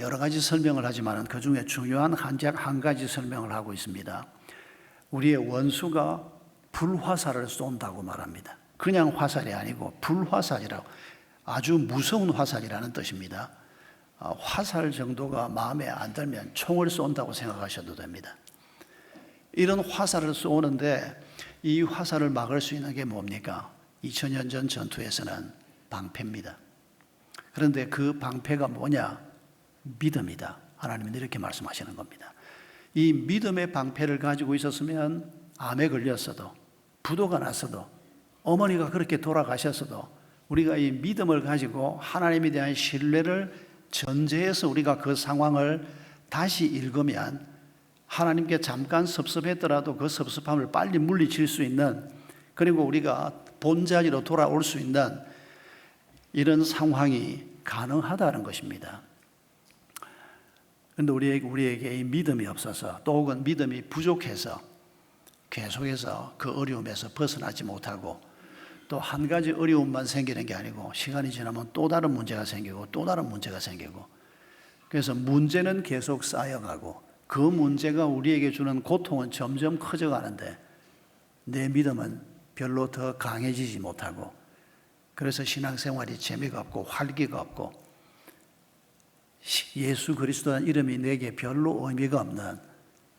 Speaker 6: 여러 가지 설명을 하지만 그 중에 중요한 한 가지 설명을 하고 있습니다. 우리의 원수가 불화살을 쏜다고 말합니다. 그냥 화살이 아니고 불화살이라고, 아주 무서운 화살이라는 뜻입니다. 화살 정도가 마음에 안 들면 총을 쏜다고 생각하셔도 됩니다. 이런 화살을 쏘는데 이 화살을 막을 수 있는 게 뭡니까? 2000년 전 전투에서는 방패입니다. 그런데 그 방패가 뭐냐? 믿음이다. 하나님은 이렇게 말씀하시는 겁니다. 이 믿음의 방패를 가지고 있었으면 암에 걸렸어도, 부도가 났어도, 어머니가 그렇게 돌아가셨어도 우리가 이 믿음을 가지고 하나님에 대한 신뢰를 전제해서 우리가 그 상황을 다시 읽으면 하나님께 잠깐 섭섭했더라도 그 섭섭함을 빨리 물리칠 수 있는, 그리고 우리가 본자리로 돌아올 수 있는 이런 상황이 가능하다는 것입니다. 그런데 우리에게 이 믿음이 없어서, 또 혹은 믿음이 부족해서 계속해서 그 어려움에서 벗어나지 못하고, 또 한 가지 어려움만 생기는 게 아니고 시간이 지나면 또 다른 문제가 생기고 또 다른 문제가 생기고, 그래서 문제는 계속 쌓여가고 그 문제가 우리에게 주는 고통은 점점 커져가는데 내 믿음은 별로 더 강해지지 못하고, 그래서 신앙생활이 재미가 없고 활기가 없고 예수 그리스도라는 이름이 내게 별로 의미가 없는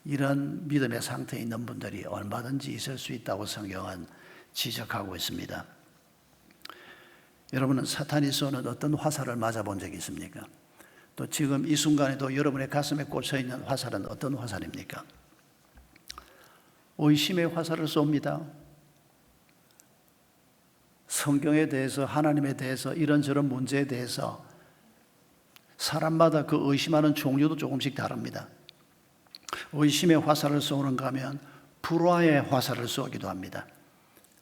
Speaker 6: 이런 믿음의 상태에 있는 분들이 얼마든지 있을 수 있다고 성경은 지적하고 있습니다. 여러분은 사탄이 쏘는 어떤 화살을 맞아본 적이 있습니까? 또 지금 이 순간에도 여러분의 가슴에 꽂혀 있는 화살은 어떤 화살입니까? 의심의 화살을 쏩니다. 성경에 대해서, 하나님에 대해서, 이런저런 문제에 대해서 사람마다 그 의심하는 종류도 조금씩 다릅니다. 의심의 화살을 쏘는가 하면 불화의 화살을 쏘기도 합니다.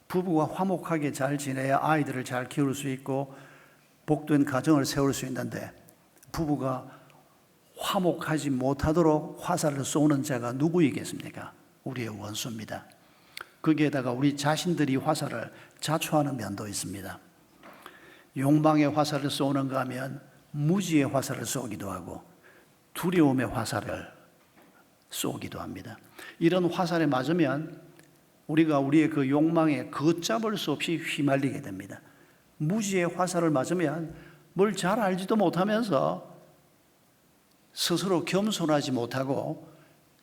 Speaker 6: 부부가 화목하게 잘 지내야 아이들을 잘 키울 수 있고 복된 가정을 세울 수 있는데, 부부가 화목하지 못하도록 화살을 쏘는 자가 누구이겠습니까? 우리의 원수입니다. 거기에다가 우리 자신들이 화살을 자초하는 면도 있습니다. 욕망의 화살을 쏘는가 하면 무지의 화살을 쏘기도 하고 두려움의 화살을 쏘기도 합니다. 이런 화살에 맞으면 우리가 우리의 그 욕망에 걷잡을 수 없이 휘말리게 됩니다. 무지의 화살을 맞으면 뭘 잘 알지도 못하면서 스스로 겸손하지 못하고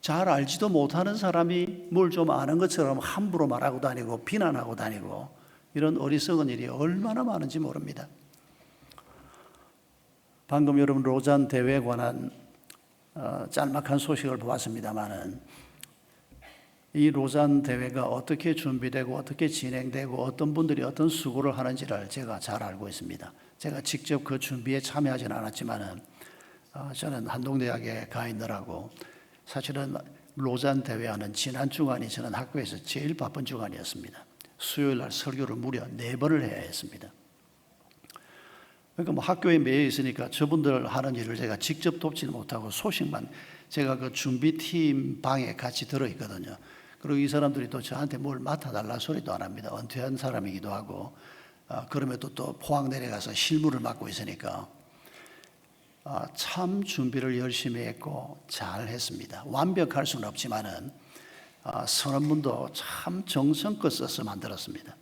Speaker 6: 잘 알지도 못하는 사람이 뭘 좀 아는 것처럼 함부로 말하고 다니고 비난하고 다니고, 이런 어리석은 일이 얼마나 많은지 모릅니다. 방금 여러분 로잔 대회에 관한 짤막한 소식을 보았습니다마는, 이 로잔 대회가 어떻게 준비되고 어떻게 진행되고 어떤 분들이 어떤 수고를 하는지를 제가 잘 알고 있습니다. 제가 직접 그 준비에 참여하지는 않았지만은 저는 한동대학에 가 있느라고 사실은 로잔 대회하는 지난 주간이 저는 학교에서 제일 바쁜 주간이었습니다. 수요일 날 설교를 무려 4번을 해야 했습니다. 그러니까 뭐 학교에 매여 있으니까 저분들 하는 일을 제가 직접 돕지는 못하고 소식만, 제가 그 준비팀 방에 같이 들어있거든요. 그리고 이 사람들이 또 저한테 뭘 맡아달라 소리도 안 합니다. 은퇴한 사람이기도 하고, 그럼에도 또 포항 내려가서 실무를 맡고 있으니까 참 준비를 열심히 했고 잘 했습니다. 완벽할 수는 없지만은 선언문도 참 정성껏 써서 만들었습니다.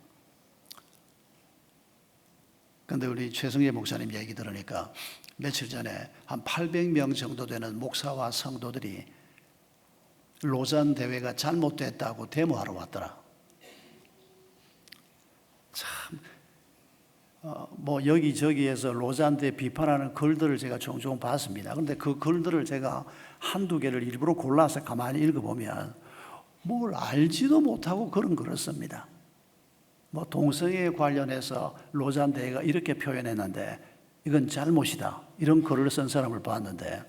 Speaker 6: 그런데 우리 최성재 목사님 얘기 들으니까 며칠 전에 한 800명 정도 되는 목사와 성도들이 로잔 대회가 잘못됐다고 데모하러 왔더라. 참, 뭐 여기저기에서 로잔 대회 비판하는 글들을 제가 종종 봤습니다. 그런데 그 글들을 제가 한두 개를 일부러 골라서 가만히 읽어보면 뭘 알지도 못하고 그런 글을 씁니다. 뭐 동성애에 관련해서 로잔 대회가 이렇게 표현했는데 이건 잘못이다, 이런 글을 쓴 사람을 봤는데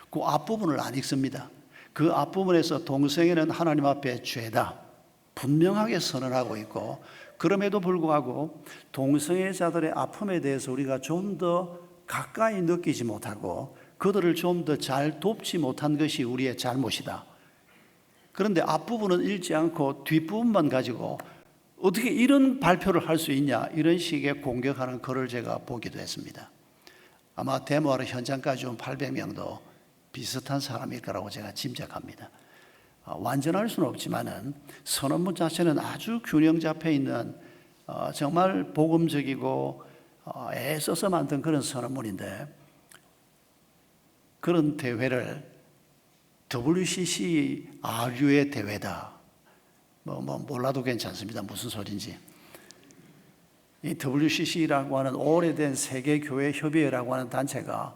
Speaker 6: 그 앞부분을 안 읽습니다. 그 앞부분에서 동성애는 하나님 앞에 죄다 분명하게 선언하고 있고, 그럼에도 불구하고 동성애자들의 아픔에 대해서 우리가 좀 더 가까이 느끼지 못하고 그들을 좀 더 잘 돕지 못한 것이 우리의 잘못이다. 그런데 앞부분은 읽지 않고 뒷부분만 가지고 어떻게 이런 발표를 할 수 있냐, 이런 식의 공격하는 글을 제가 보기도 했습니다. 아마 데모하러 현장까지 온 800명도 비슷한 사람일 거라고 제가 짐작합니다. 완전할 수는 없지만은 선언문 자체는 아주 균형 잡혀 있는 정말 복음적이고 애써서 만든 그런 선언문인데, 그런 대회를 WCC RU의 대회다, 뭐 몰라도 괜찮습니다. 무슨 소린지. 이 WCC라고 하는 오래된 세계교회협의회라고 하는 단체가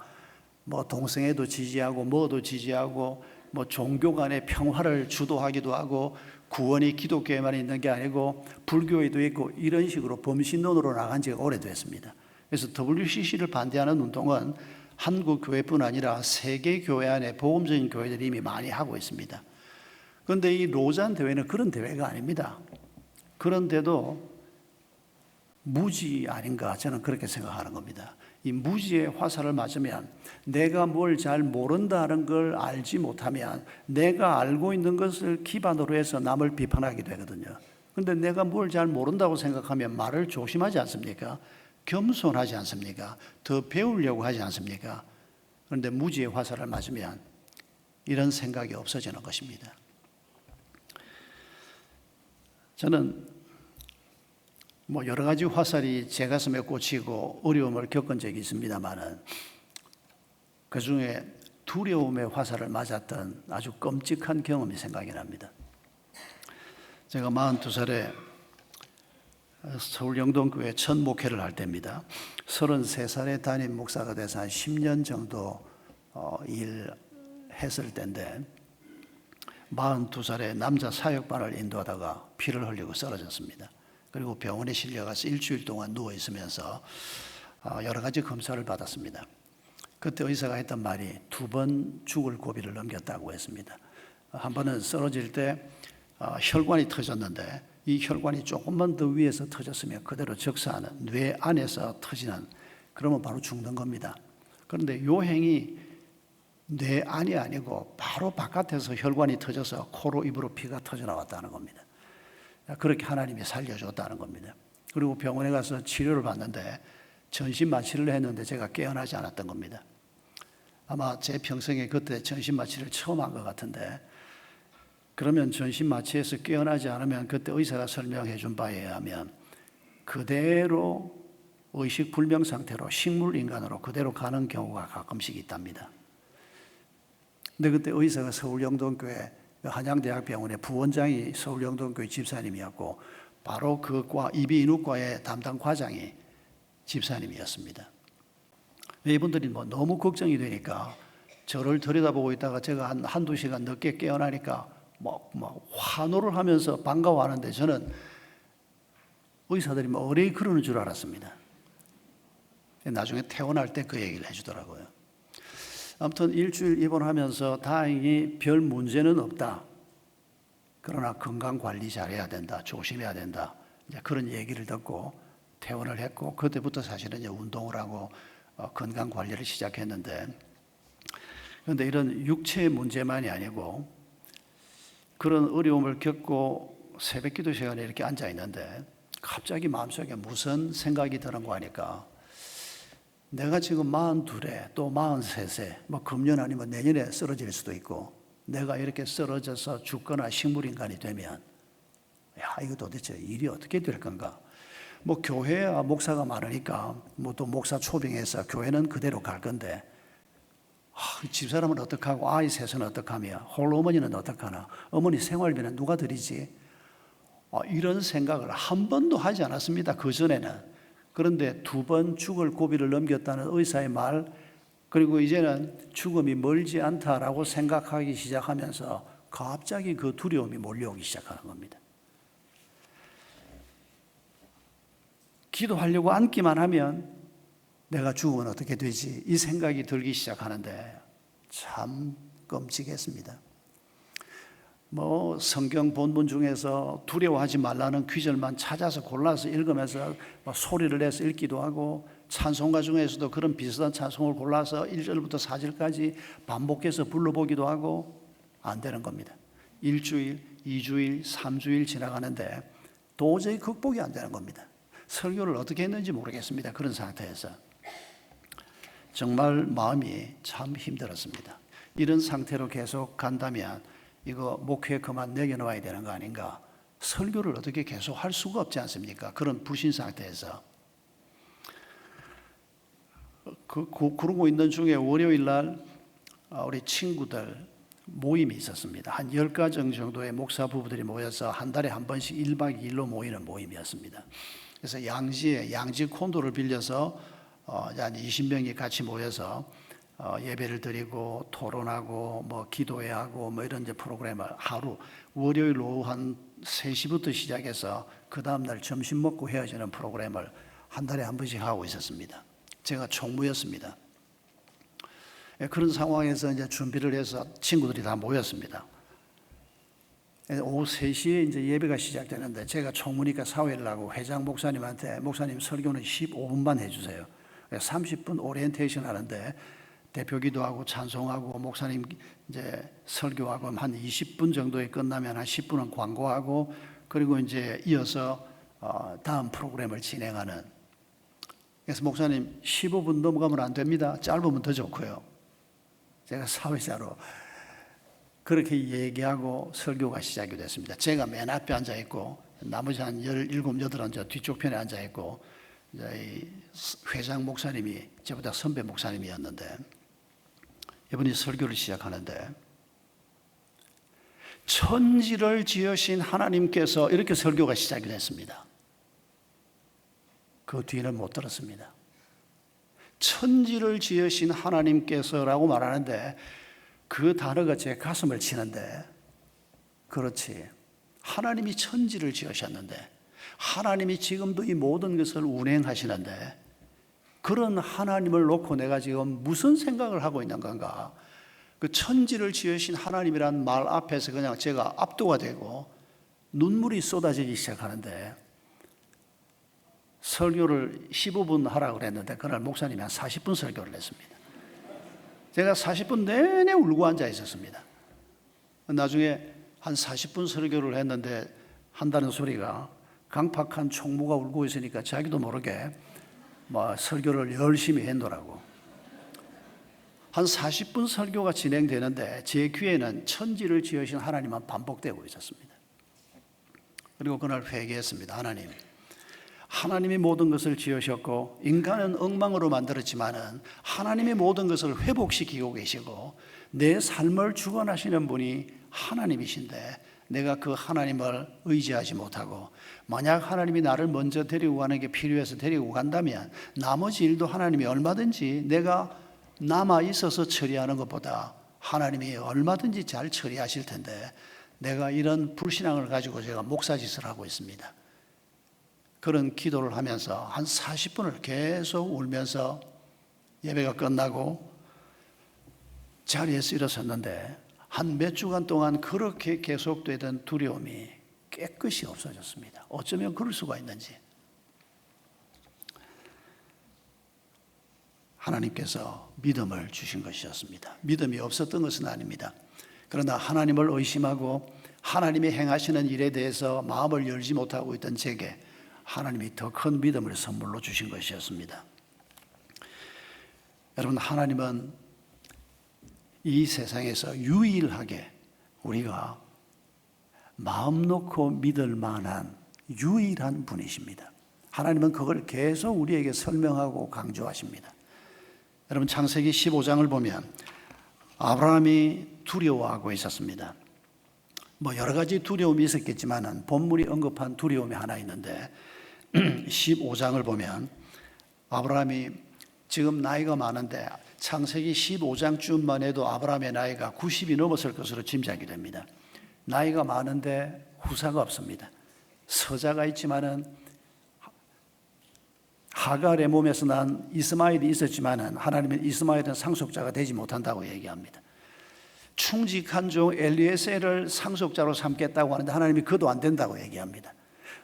Speaker 6: 뭐 동성애도 지지하고 뭐도 지지하고 뭐 종교 간의 평화를 주도하기도 하고, 구원이 기독교에만 있는 게 아니고 불교에도 있고, 이런 식으로 범신론으로 나간 지가 오래됐습니다. 그래서 WCC를 반대하는 운동은 한국 교회뿐 아니라 세계 교회 안에 복음적인 교회들이 이미 많이 하고 있습니다. 그런데 이 로잔 대회는 그런 대회가 아닙니다. 그런데도 무지 아닌가, 저는 그렇게 생각하는 겁니다. 이 무지의 화살을 맞으면, 내가 뭘 잘 모른다는 걸 알지 못하면 내가 알고 있는 것을 기반으로 해서 남을 비판하게 되거든요. 그런데 내가 뭘 잘 모른다고 생각하면 말을 조심하지 않습니까? 겸손하지 않습니까? 더 배우려고 하지 않습니까? 그런데 무지의 화살을 맞으면 이런 생각이 없어지는 것입니다. 저는 뭐 여러 가지 화살이 제 가슴에 꽂히고 어려움을 겪은 적이 있습니다만은, 그 중에 두려움의 화살을 맞았던 아주 끔찍한 경험이 생각이 납니다. 제가 42살에 서울 영동교회 첫 목회를 할 때입니다. 33살에 담임 목사가 돼서 한 10년 정도 일했을 때인데 42살의 남자 사역반을 인도하다가 피를 흘리고 쓰러졌습니다. 그리고 병원에 실려가서 일주일 동안 누워 있으면서 여러 가지 검사를 받았습니다. 그때 의사가 했던 말이 2번 죽을 고비를 넘겼다고 했습니다. 한 번은 쓰러질 때 혈관이 터졌는데 이 혈관이 조금만 더 위에서 터졌으면 그대로 적사하는 뇌 안에서 터지는, 그러면 바로 죽는 겁니다. 그런데 요 행이 뇌 안이 아니고 바로 바깥에서 혈관이 터져서 코로 입으로 피가 터져 나왔다는 겁니다. 그렇게 하나님이 살려줬다는 겁니다. 그리고 병원에 가서 치료를 받는데 전신 마취를 했는데 제가 깨어나지 않았던 겁니다. 아마 제 평생에 그때 전신 마취를 처음 한 것 같은데, 그러면 전신 마취에서 깨어나지 않으면 그때 의사가 설명해 준 바에 의하면 그대로 의식 불명 상태로 식물 인간으로 그대로 가는 경우가 가끔씩 있답니다. 근데 그때 의사가 서울영동교회 한양대학병원의 부원장이 서울영동교회 집사님이었고 바로 그 과 이비인후과의 담당 과장이 집사님이었습니다. 이분들이 너무 걱정이 되니까 저를 들여다보고 있다가 제가 한두 시간 늦게 깨어나니까 환호를 하면서 반가워하는데 저는 의사들이 어레이 그러는 줄 알았습니다. 나중에 퇴원할 때 그 얘기를 해주더라고요. 아무튼 일주일 입원하면서 다행히 별 문제는 없다. 그러나 건강 관리 잘해야 된다. 조심해야 된다. 이제 그런 얘기를 듣고 퇴원을 했고, 그때부터 사실은 이제 운동을 하고 건강 관리를 시작했는데, 그런데 이런 육체의 문제만이 아니고 그런 어려움을 겪고 새벽 기도 시간에 이렇게 앉아 있는데 갑자기 마음속에 무슨 생각이 드는 거 하니까 내가 지금 42에 또 43세, 금년 아니면 내년에 쓰러질 수도 있고, 내가 이렇게 쓰러져서 죽거나 식물인간이 되면 이거 도대체 일이 어떻게 될 건가? 교회야 목사가 많으니까 또 목사 초빙해서 교회는 그대로 갈 건데 집사람은 어떡하고 아이 셋은 어떡하며 홀로 어머니는 어떡하나, 어머니 생활비는 누가 드리지? 이런 생각을 한 번도 하지 않았습니다, 그전에는. 그런데 2번 죽을 고비를 넘겼다는 의사의 말, 그리고 이제는 죽음이 멀지 않다라고 생각하기 시작하면서 갑자기 그 두려움이 몰려오기 시작하는 겁니다. 기도하려고 앉기만 하면 내가 죽으면 어떻게 되지? 이 생각이 들기 시작하는데 참 끔찍했습니다. 성경 본문 중에서 두려워하지 말라는 구절만 찾아서 골라서 읽으면서 소리를 내서 읽기도 하고, 찬송가 중에서도 그런 비슷한 찬송을 골라서 1절부터 4절까지 반복해서 불러보기도 하고 안 되는 겁니다. 1주일, 2주일, 3주일 지나가는데 도저히 극복이 안 되는 겁니다. 설교를 어떻게 했는지 모르겠습니다. 그런 상태에서 정말 마음이 참 힘들었습니다. 이런 상태로 계속 간다면 이거 목회 그만 내려놔야 되는 거 아닌가? 설교를 어떻게 계속 할 수가 없지 않습니까? 그런 부신 상태에서. 그러고 있는 중에 월요일 날 우리 친구들 모임이 있었습니다. 한 10가정 정도의 목사 부부들이 모여서 한 달에 한 번씩 1박 2일로 모이는 모임이었습니다. 그래서 양지 콘도를 빌려서 한 20명이 같이 모여서 예배를 드리고 토론하고 기도회 하고 이런 이제 프로그램을 하루 월요일 오후 한 3시부터 시작해서 그 다음날 점심 먹고 헤어지는 프로그램을 한 달에 한 번씩 하고 있었습니다. 제가 총무였습니다. 그런 상황에서 이제 준비를 해서 친구들이 다 모였습니다. 오후 3시에 이제 예배가 시작되는데 제가 총무니까 사회를 하고 회장 목사님한테 목사님 설교는 15분만 해주세요. 30분 오리엔테이션 하는데 대표 기도하고 찬송하고 목사님 이제 설교하고 한 20분 정도에 끝나면 한 10분은 광고하고 그리고 이제 이어서 다음 프로그램을 진행하는. 그래서 목사님 15분 넘어가면 안 됩니다. 짧으면 더 좋고요. 제가 사회자로 그렇게 얘기하고 설교가 시작이 됐습니다. 제가 맨 앞에 앉아 있고 나머지 한 17, 8은 저 뒤쪽 편에 앉아 있고 이제 회장 목사님이 저보다 선배 목사님이었는데 이분이 설교를 시작하는데 천지를 지으신 하나님께서 이렇게 설교가 시작이 됐습니다. 그 뒤는 못 들었습니다. 천지를 지으신 하나님께서라고 말하는데 그 단어가 제 가슴을 치는데, 그렇지, 하나님이 천지를 지으셨는데 하나님이 지금도 이 모든 것을 운행하시는데 그런 하나님을 놓고 내가 지금 무슨 생각을 하고 있는 건가? 그 천지를 지으신 하나님이란 말 앞에서 그냥 제가 압도가 되고 눈물이 쏟아지기 시작하는데, 설교를 15분 하라고 그랬는데 그날 목사님이 한 40분 설교를 했습니다. 제가 40분 내내 울고 앉아 있었습니다. 나중에 한 40분 설교를 했는데 한다는 소리가 강팍한 총무가 울고 있으니까 자기도 모르게 설교를 열심히 했노라고. 한 40분 설교가 진행되는데 제 귀에는 천지를 지으신 하나님만 반복되고 있었습니다. 그리고 그날 회개했습니다. 하나님이 모든 것을 지으셨고 인간은 엉망으로 만들었지만은 하나님이 모든 것을 회복시키고 계시고 내 삶을 주관하시는 분이 하나님이신데 내가 그 하나님을 의지하지 못하고 만약 하나님이 나를 먼저 데리고 가는 게 필요해서 데리고 간다면 나머지 일도 하나님이 얼마든지 내가 남아 있어서 처리하는 것보다 하나님이 얼마든지 잘 처리하실 텐데 내가 이런 불신앙을 가지고 제가 목사짓을 하고 있습니다. 그런 기도를 하면서 한 40분을 계속 울면서 예배가 끝나고 자리에서 일어섰는데 한 몇 주간 동안 그렇게 계속되던 두려움이 깨끗이 없어졌습니다. 어쩌면 그럴 수가 있는지. 하나님께서 믿음을 주신 것이었습니다. 믿음이 없었던 것은 아닙니다. 그러나 하나님을 의심하고 하나님이 행하시는 일에 대해서 마음을 열지 못하고 있던 제게 하나님이 더 큰 믿음을 선물로 주신 것이었습니다. 여러분, 하나님은 이 세상에서 유일하게 우리가 마음 놓고 믿을 만한 유일한 분이십니다. 하나님은 그걸 계속 우리에게 설명하고 강조하십니다. 여러분, 창세기 15장을 보면 아브라함이 두려워하고 있었습니다. 여러 가지 두려움이 있었겠지만 본문이 언급한 두려움이 하나 있는데 15장을 보면 아브라함이 지금 나이가 많은데 창세기 15장쯤만 해도 아브라함의 나이가 90이 넘었을 것으로 짐작이 됩니다. 나이가 많은데 후사가 없습니다. 서자가 있지만은 하갈의 몸에서 난 이스마엘이 있었지만은 하나님은 이스마엘은 상속자가 되지 못한다고 얘기합니다. 충직한 종 엘리에셀을 상속자로 삼겠다고 하는데 하나님이 그도 안 된다고 얘기합니다.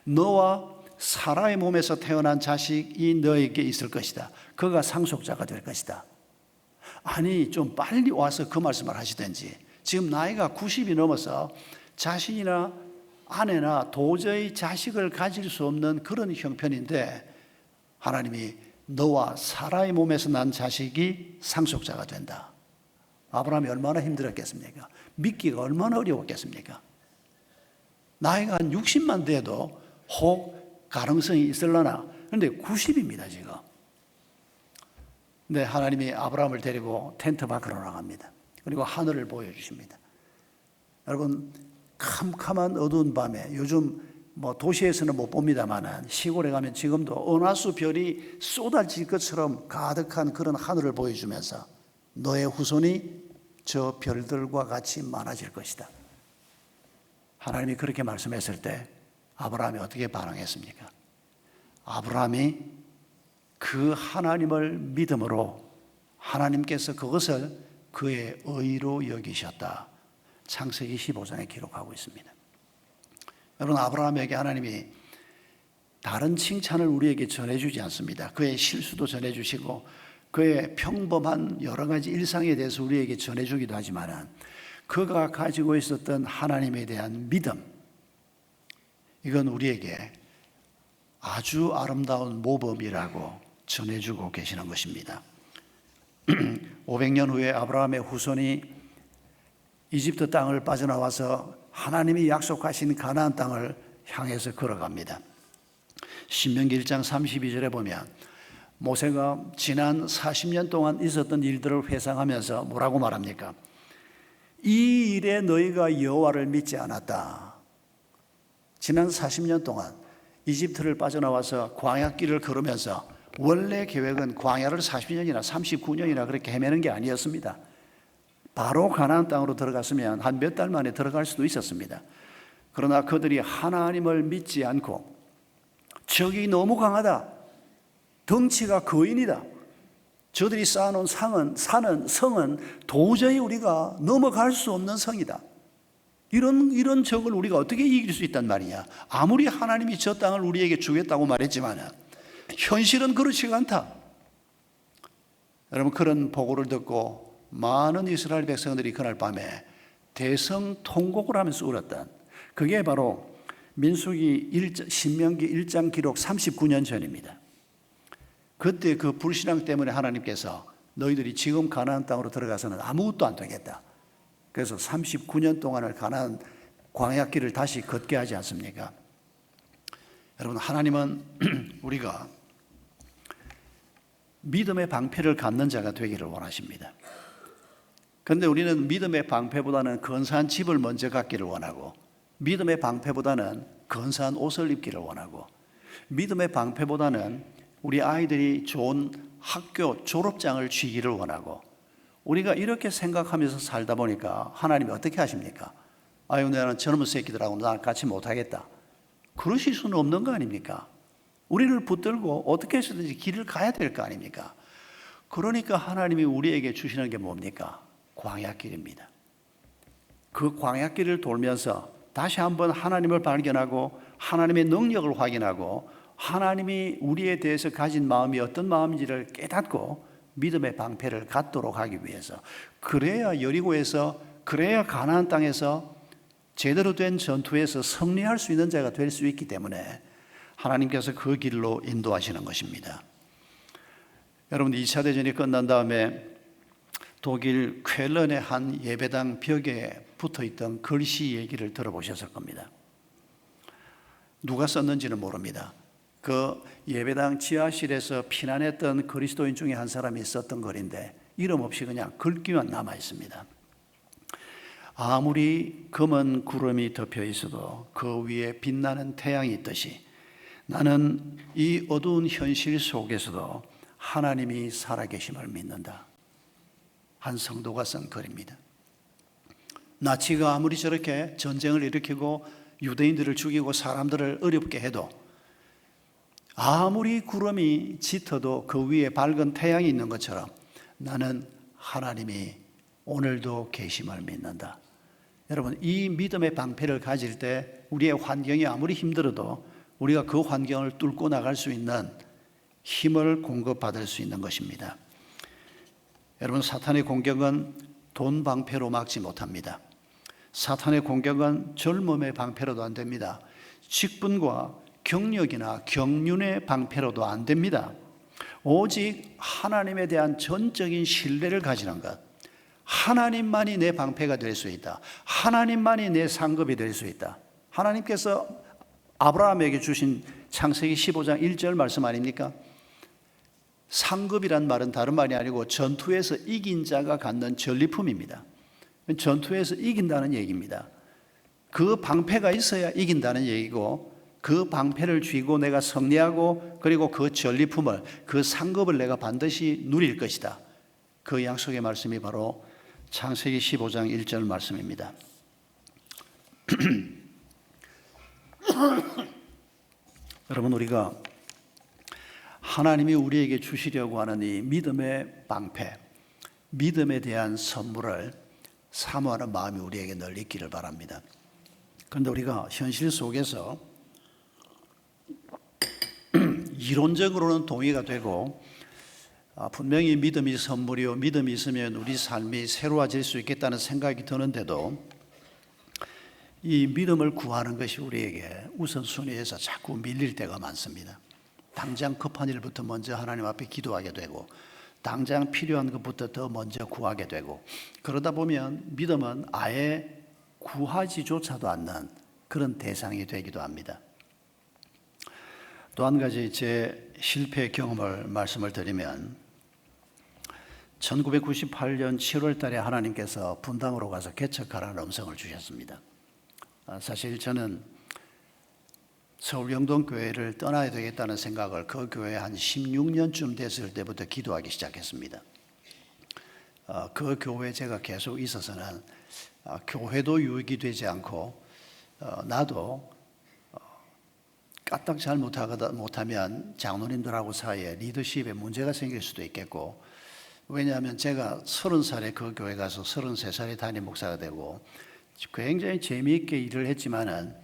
Speaker 6: 너와 사라의 몸에서 태어난 자식이 너에게 있을 것이다. 그가 상속자가 될 것이다. 아니, 좀 빨리 와서 그 말씀을 하시든지. 지금 나이가 90이 넘어서 자신이나 아내나 도저히 자식을 가질 수 없는 그런 형편인데 하나님이 너와 사라의 몸에서 난 자식이 상속자가 된다. 아브라함이 얼마나 힘들었겠습니까? 믿기가 얼마나 어려웠겠습니까? 나이가 한 60만 돼도 혹 가능성이 있을려나? 그런데 90입니다 지금. 근데 하나님이 아브라함을 데리고 텐트 밖으로 나갑니다. 그리고 하늘을 보여주십니다. 여러분, 캄캄한 어두운 밤에 요즘 도시에서는 못 봅니다만 시골에 가면 지금도 은하수 별이 쏟아질 것처럼 가득한 그런 하늘을 보여주면서 너의 후손이 저 별들과 같이 많아질 것이다. 하나님이 그렇게 말씀했을 때 아브라함이 어떻게 반응했습니까? 아브라함이 그 하나님을 믿음으로 하나님께서 그것을 그의 의로 여기셨다. 창세기 15장에 기록하고 있습니다. 여러분, 아브라함에게 하나님이 다른 칭찬을 우리에게 전해주지 않습니다. 그의 실수도 전해주시고 그의 평범한 여러 가지 일상에 대해서 우리에게 전해주기도 하지만 그가 가지고 있었던 하나님에 대한 믿음, 이건 우리에게 아주 아름다운 모범이라고 전해주고 계시는 것입니다. 500년 후에 아브라함의 후손이 이집트 땅을 빠져나와서 하나님이 약속하신 가나안 땅을 향해서 걸어갑니다. 신명기 1장 32절에 보면 모세가 지난 40년 동안 있었던 일들을 회상하면서 뭐라고 말합니까? 이 일에 너희가 여호와를 믿지 않았다. 지난 40년 동안 이집트를 빠져나와서 광야길을 걸으면서 원래 계획은 광야를 40년이나 39년이나 그렇게 헤매는 게 아니었습니다. 바로 가나안 땅으로 들어갔으면 한 몇 달 만에 들어갈 수도 있었습니다. 그러나 그들이 하나님을 믿지 않고 적이 너무 강하다, 덩치가 거인이다, 저들이 쌓아놓은 성은 도저히 우리가 넘어갈 수 없는 성이다, 이런 적을 우리가 어떻게 이길 수 있단 말이냐. 아무리 하나님이 저 땅을 우리에게 주겠다고 말했지만 현실은 그렇지가 않다. 여러분, 그런 보고를 듣고 많은 이스라엘 백성들이 그날 밤에 대성통곡을 하면서 울었던, 그게 바로 신명기 1장 기록 39년 전입니다. 그때 그 불신앙 때문에 하나님께서 너희들이 지금 가나안 땅으로 들어가서는 아무것도 안 되겠다, 그래서 39년 동안을 가나안 광야길을 다시 걷게 하지 않습니까? 여러분, 하나님은 우리가 믿음의 방패를 갖는 자가 되기를 원하십니다. 그런데 우리는 믿음의 방패보다는 근사한 집을 먼저 갖기를 원하고, 믿음의 방패보다는 근사한 옷을 입기를 원하고, 믿음의 방패보다는 우리 아이들이 좋은 학교 졸업장을 쥐기를 원하고, 우리가 이렇게 생각하면서 살다 보니까 하나님이 어떻게 하십니까? 아유, 나는 젊은 새끼들하고 나랑 같이 못하겠다, 그러실 수는 없는 거 아닙니까? 우리를 붙들고 어떻게 해서든지 길을 가야 될 거 아닙니까? 그러니까 하나님이 우리에게 주시는 게 뭡니까? 광야길입니다. 그 광야길을 돌면서 다시 한번 하나님을 발견하고 하나님의 능력을 확인하고 하나님이 우리에 대해서 가진 마음이 어떤 마음인지를 깨닫고 믿음의 방패를 갖도록 하기 위해서, 그래야 여리고에서, 그래야 가나안 땅에서 제대로 된 전투에서 승리할 수 있는 자가 될 수 있기 때문에 하나님께서 그 길로 인도하시는 것입니다. 여러분, 2차 대전이 끝난 다음에 독일 쾰른의 한 예배당 벽에 붙어있던 글씨 얘기를 들어보셨을 겁니다. 누가 썼는지는 모릅니다. 그 예배당 지하실에서 피난했던 그리스도인 중에 한 사람이 썼던 글인데 이름 없이 그냥 글귀만 남아 있습니다. 아무리 검은 구름이 덮여 있어도 그 위에 빛나는 태양이 있듯이 나는 이 어두운 현실 속에서도 하나님이 살아계심을 믿는다. 한 성도가 쓴 글입니다. 나치가 아무리 저렇게 전쟁을 일으키고 유대인들을 죽이고 사람들을 어렵게 해도, 아무리 구름이 짙어도 그 위에 밝은 태양이 있는 것처럼 나는 하나님이 오늘도 계심을 믿는다. 여러분, 이 믿음의 방패를 가질 때 우리의 환경이 아무리 힘들어도 우리가 그 환경을 뚫고 나갈 수 있는 힘을 공급받을 수 있는 것입니다. 여러분, 사탄의 공격은 돈 방패로 막지 못합니다. 사탄의 공격은 젊음의 방패로도 안 됩니다. 직분과 경력이나 경륜의 방패로도 안 됩니다. 오직 하나님에 대한 전적인 신뢰를 가지는 것, 하나님만이 내 방패가 될 수 있다, 하나님만이 내 상급이 될 수 있다. 하나님께서 아브라함에게 주신 창세기 15장 1절 말씀 아닙니까? 상급이란 말은 다른 말이 아니고 전투에서 이긴 자가 갖는 전리품입니다. 전투에서 이긴다는 얘기입니다. 그 방패가 있어야 이긴다는 얘기고, 그 방패를 쥐고 내가 승리하고 그리고 그 전리품을, 그 상급을 내가 반드시 누릴 것이다. 그 약속의 말씀이 바로 창세기 15장 1절 말씀입니다. 여러분, 우리가 하나님이 우리에게 주시려고 하는 이 믿음의 방패, 믿음에 대한 선물을 사모하는 마음이 우리에게 늘 있기를 바랍니다. 그런데 우리가 현실 속에서 이론적으로는 동의가 되고 분명히 믿음이 선물이요, 믿음이 있으면 우리 삶이 새로워질 수 있겠다는 생각이 드는데도 이 믿음을 구하는 것이 우리에게 우선순위에서 자꾸 밀릴 때가 많습니다. 당장 급한 일부터 먼저 하나님 앞에 기도하게 되고, 당장 필요한 것부터 더 먼저 구하게 되고, 그러다 보면 믿음은 아예 구하지조차도 않는 그런 대상이 되기도 합니다. 또 한 가지 제 실패 경험을 말씀을 드리면, 1998년 7월 달에 하나님께서 분당으로 가서 개척하라는 음성을 주셨습니다. 사실 저는 서울 영동교회를 떠나야 되겠다는 생각을 그 교회 한 16년쯤 됐을 때부터 기도하기 시작했습니다. 그 교회에 제가 계속 있어서는 교회도 유익이 되지 않고 나도 까딱 잘 못하면 장로님들하고 사이에 리더십에 문제가 생길 수도 있겠고, 왜냐하면 제가 30살에 그 교회 가서 33살에 담임 목사가 되고 굉장히 재미있게 일을 했지만은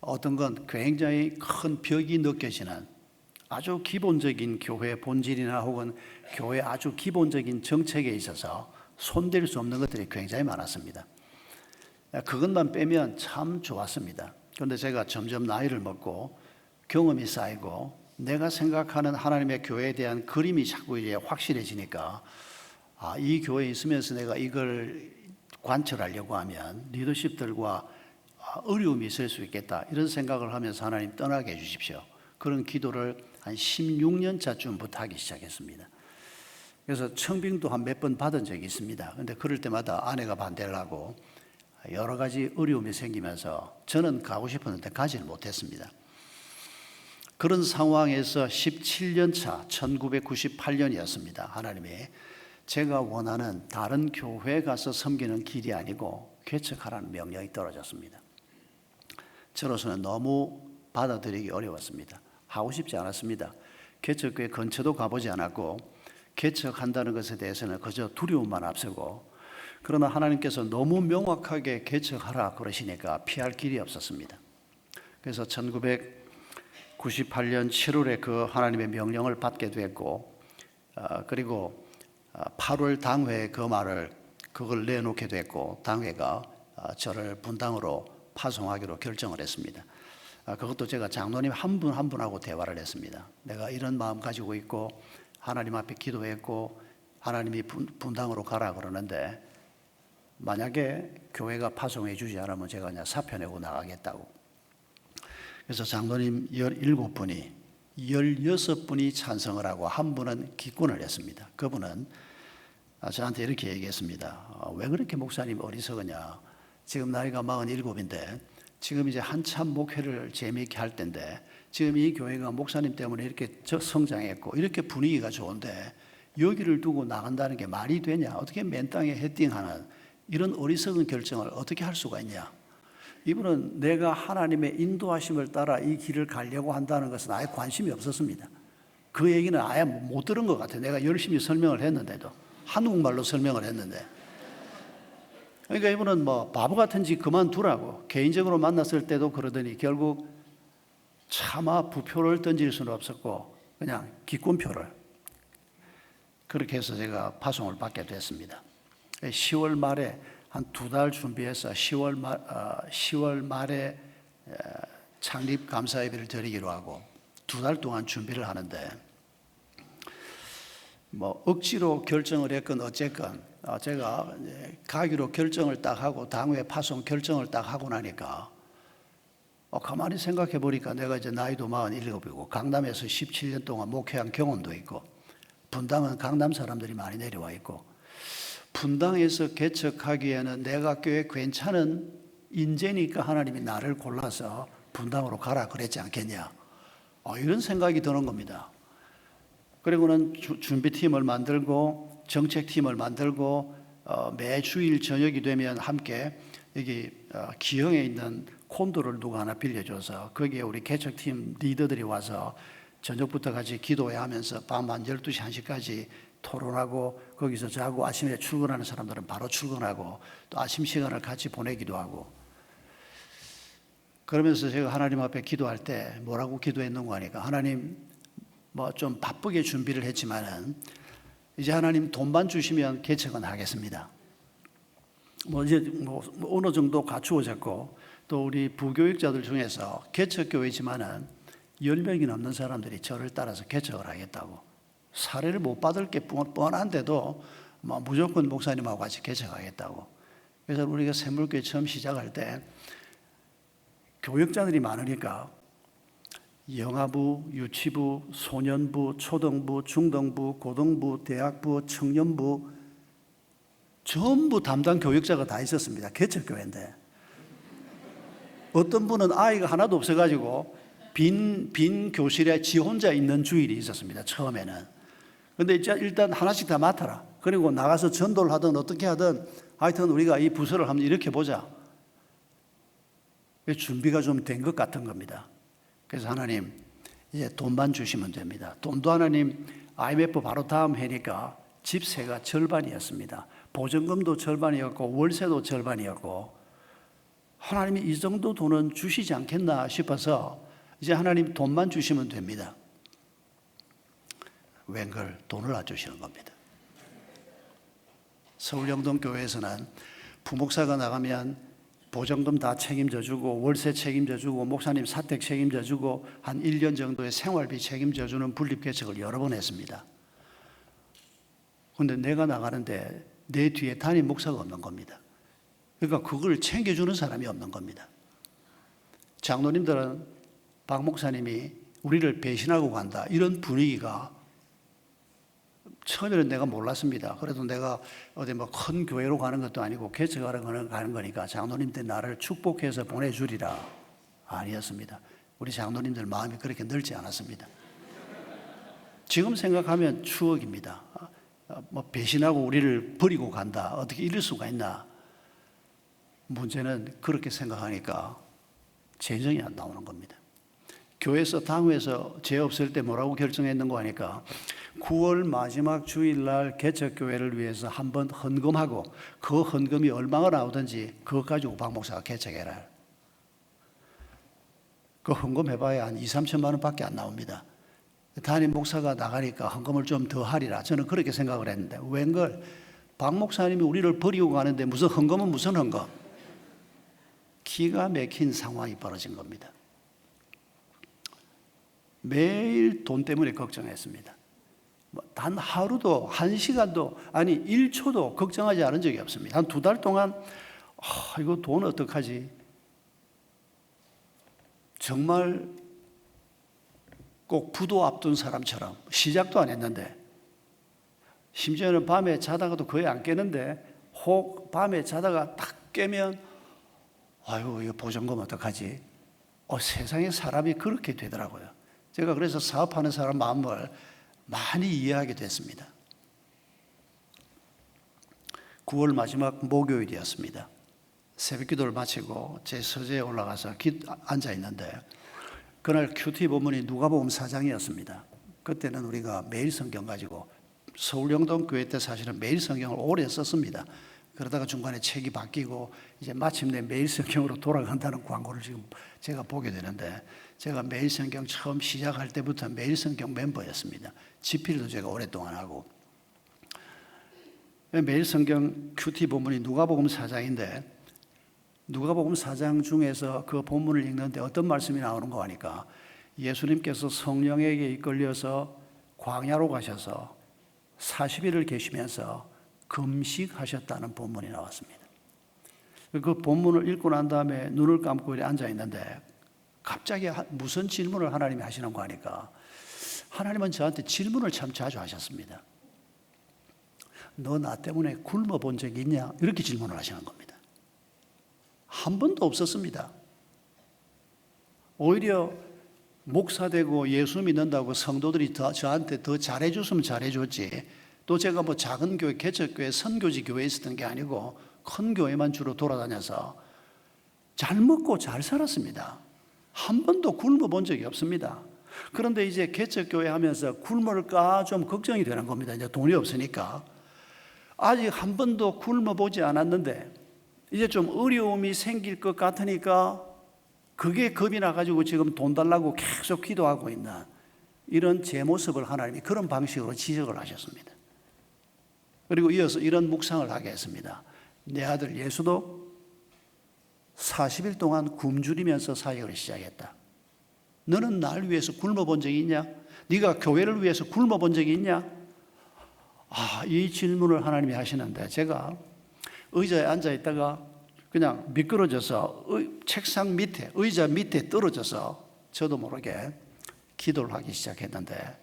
Speaker 6: 어떤 건 굉장히 큰 벽이 느껴지는 아주 기본적인 교회 본질이나 혹은 교회 아주 기본적인 정책에 있어서 손댈 수 없는 것들이 굉장히 많았습니다. 그것만 빼면 참 좋았습니다. 그런데 제가 점점 나이를 먹고 경험이 쌓이고 내가 생각하는 하나님의 교회에 대한 그림이 자꾸 이제 확실해지니까 이 교회에 있으면서 내가 이걸 관철하려고 하면 리더십들과 어려움이 있을 수 있겠다, 이런 생각을 하면서 하나님 떠나게 해주십시오. 그런 기도를 한 16년 차쯤부터 하기 시작했습니다. 그래서 청빙도 한 몇 번 받은 적이 있습니다. 그런데 그럴 때마다 아내가 반대를 하고 여러 가지 어려움이 생기면서 저는 가고 싶었는데 가지를 못했습니다. 그런 상황에서 17년 차 1998년이었습니다. 하나님이 제가 원하는 다른 교회에 가서 섬기는 길이 아니고 개척하라는 명령이 떨어졌습니다. 저로서는 너무 받아들이기 어려웠습니다. 하고 싶지 않았습니다. 개척교회 근처도 가보지 않았고 개척한다는 것에 대해서는 그저 두려움만 앞서고, 그러나 하나님께서 너무 명확하게 개척하라 그러시니까 피할 길이 없었습니다. 그래서 1998년 7월에 그 하나님의 명령을 받게 됐고, 그리고 8월 당회에 그 말을 그걸 내놓게 됐고, 당회가 저를 분당으로 파송하기로 결정을 했습니다. 그것도 제가 장로님 한 분 한 분하고 대화를 했습니다. 내가 이런 마음 가지고 있고 하나님 앞에 기도했고 하나님이 분당으로 가라 그러는데 만약에 교회가 파송해 주지 않으면 제가 그냥 사표 내고 나가겠다고. 그래서 장로님 17분이 16분이 찬성을 하고 한 분은 기권을 했습니다. 그분은 저한테 이렇게 얘기했습니다. 왜 그렇게 목사님 어리석으냐. 지금 나이가 47인데 지금 이제 한참 목회를 재미있게 할 때인데 지금 이 교회가 목사님 때문에 이렇게 성장했고 이렇게 분위기가 좋은데 여기를 두고 나간다는 게 말이 되냐. 어떻게 맨 땅에 헤딩하는 이런 어리석은 결정을 어떻게 할 수가 있냐. 이분은 내가 하나님의 인도하심을 따라 이 길을 가려고 한다는 것은 아예 관심이 없었습니다. 그 얘기는 아예 못 들은 것 같아요. 내가 열심히 설명을 했는데도, 한국말로 설명을 했는데. 그러니까 이분은 뭐 바보 같은 짓 그만두라고, 개인적으로 만났을 때도 그러더니 결국 차마 부표를 던질 수는 없었고 그냥 기권표를, 그렇게 해서 제가 파송을 받게 됐습니다. 10월 말에 한 2달 준비해서 10월 말에 창립 감사 예배를 드리기로 하고 2달 동안 준비를 하는데, 뭐 억지로 결정을 했건 어쨌건 제가 가기로 결정을 딱 하고 당회 파송 결정을 딱 하고 나니까 가만히 생각해 보니까 내가 이제 나이도 47이고 강남에서 17년 동안 목회한 경험도 있고 분당은 강남 사람들이 많이 내려와 있고 분당에서 개척하기에는 내가 꽤 괜찮은 인재니까 하나님이 나를 골라서 분당으로 가라 그랬지 않겠냐. 이런 생각이 드는 겁니다. 그리고는 준비팀을 만들고 정책팀을 만들고 매 주일 저녁이 되면 함께 여기 기흥에 있는 콘도를 누가 하나 빌려줘서 거기에 우리 개척팀 리더들이 와서 저녁부터 같이 기도해야 하면서 밤 한 12시 1시까지 토론하고 거기서 자고 아침에 출근하는 사람들은 바로 출근하고 또 아침 시간을 같이 보내기도 하고, 그러면서 제가 하나님 앞에 기도할 때 뭐라고 기도했는가 하니까 하나님 뭐 좀 바쁘게 준비를 했지만은 이제 하나님 돈만 주시면 개척은 하겠습니다. 뭐 이제 뭐 어느 정도 갖추어졌고 또 우리 부교육자들 중에서 개척교회지만은 10명이 넘는 사람들이 저를 따라서 개척을 하겠다고, 사례를 못 받을 게 뻔한데도 뭐 무조건 목사님하고 같이 개척하겠다고. 그래서 우리가 샘물교회 처음 시작할 때 교육자들이 많으니까 영아부, 유치부, 소년부, 초등부, 중등부, 고등부, 대학부, 청년부 전부 담당 교육자가 다 있었습니다. 개척교회인데 어떤 분은 아이가 하나도 없어가지고 빈 교실에 지 혼자 있는 주일이 있었습니다. 처음에는. 근데 이제 일단 하나씩 다 맡아라. 그리고 나가서 전도를 하든 어떻게 하든 하여튼 우리가 이 부서를 한번 이렇게 보자. 준비가 좀 된 것 같은 겁니다. 그래서 하나님 이제 돈만 주시면 됩니다. 돈도 하나님 IMF 바로 다음 해니까 집세가 절반이었습니다. 보증금도 절반이었고 월세도 절반이었고 하나님이 이 정도 돈은 주시지 않겠나 싶어서 이제 하나님 돈만 주시면 됩니다. 웬걸 돈을 안 주시는 겁니다. 서울영동교회에서는 부목사가 나가면 보증금 다 책임져 주고 월세 책임져 주고 목사님 사택 책임져 주고 한 1년 정도의 생활비 책임져 주는 분립개척을 여러 번 했습니다. 그런데 내가 나가는데 내 뒤에 담임 목사가 없는 겁니다. 그러니까 그걸 챙겨주는 사람이 없는 겁니다. 장로님들은 박 목사님이 우리를 배신하고 간다 이런 분위기가 처음에는 내가 몰랐습니다. 그래도 내가 어디 뭐 큰 교회로 가는 것도 아니고 개척하러 가는 거니까 장로님들 나를 축복해서 보내주리라 아니었습니다. 우리 장로님들 마음이 그렇게 넓지 않았습니다. 지금 생각하면 추억입니다. 뭐 배신하고 우리를 버리고 간다 어떻게 이럴 수가 있나. 문제는 그렇게 생각하니까 재정이 안 나오는 겁니다. 교회에서 당회에서 죄 없을 때 뭐라고 결정했는 거 하니까 9월 마지막 주일날 개척교회를 위해서 한번 헌금하고 그 헌금이 얼마가 나오든지 그것 가지고 박 목사가 개척해라. 그 헌금 해봐야 한 2, 3천만 원밖에 안 나옵니다. 담임 목사가 나가니까 헌금을 좀 더 하리라. 저는 그렇게 생각을 했는데 웬걸 박 목사님이 우리를 버리고 가는데 무슨 헌금은 무슨 헌금. 기가 막힌 상황이 벌어진 겁니다. 매일 돈 때문에 걱정했습니다. 단 하루도 한 시간도 아니 1초도 걱정하지 않은 적이 없습니다. 한 2달 동안 이거 돈 어떡하지? 정말 꼭 부도 앞둔 사람처럼 시작도 안 했는데 심지어는 밤에 자다가도 거의 안 깨는데 혹 밤에 자다가 딱 깨면 아유 이거 보증금 어떡하지? 세상에 사람이 그렇게 되더라고요. 제가 그래서 사업하는 사람 마음을 많이 이해하게 됐습니다. 9월 마지막 목요일이었습니다. 새벽 기도를 마치고 제 서재에 올라가서 앉아 있는데 그날 큐티 본문이 누가복음 4장이었습니다. 그때는 우리가 매일 성경 가지고 서울영동 교회 때 사실은 매일 성경을 오래 썼습니다. 그러다가 중간에 책이 바뀌고 이제 마침내 매일 성경으로 돌아간다는 광고를 지금 제가 보게 되는데 제가 매일 성경 처음 시작할 때부터 매일 성경 멤버였습니다. 집필도 제가 오랫동안 하고 매일 성경 큐티 본문이 누가복음 4장인데 누가복음 4장 중에서 그 본문을 읽는데 어떤 말씀이 나오는 거 하니까 예수님께서 성령에게 이끌려서 광야로 가셔서 40일을 계시면서 금식하셨다는 본문이 나왔습니다. 그 본문을 읽고 난 다음에 눈을 감고 이렇게 앉아 있는데 갑자기 무슨 질문을 하나님이 하시는 거 하니까 하나님은 저한테 질문을 참 자주 하셨습니다. 너 나 때문에 굶어 본 적이 있냐? 이렇게 질문을 하시는 겁니다. 한 번도 없었습니다. 오히려 목사 되고 예수 믿는다고 성도들이 저한테 더 잘해줬으면 잘해줬지 또 제가 뭐 작은 교회, 개척교회, 선교지 교회에 있었던 게 아니고 큰 교회만 주로 돌아다녀서 잘 먹고 잘 살았습니다. 한 번도 굶어 본 적이 없습니다. 그런데 이제 개척교회 하면서 굶을까 좀 걱정이 되는 겁니다. 이제 돈이 없으니까. 아직 한 번도 굶어 보지 않았는데 이제 좀 어려움이 생길 것 같으니까 그게 겁이 나가지고 지금 돈 달라고 계속 기도하고 있는 이런 제 모습을 하나님이 그런 방식으로 지적을 하셨습니다. 그리고 이어서 이런 묵상을 하게 했습니다. 내 아들 예수도 40일 동안 굶주리면서 사역을 시작했다. 너는 날 위해서 굶어 본 적이 있냐? 네가 교회를 위해서 굶어 본 적이 있냐? 이 질문을 하나님이 하시는데 제가 의자에 앉아 있다가 그냥 미끄러져서 책상 밑에 의자 밑에 떨어져서 저도 모르게 기도를 하기 시작했는데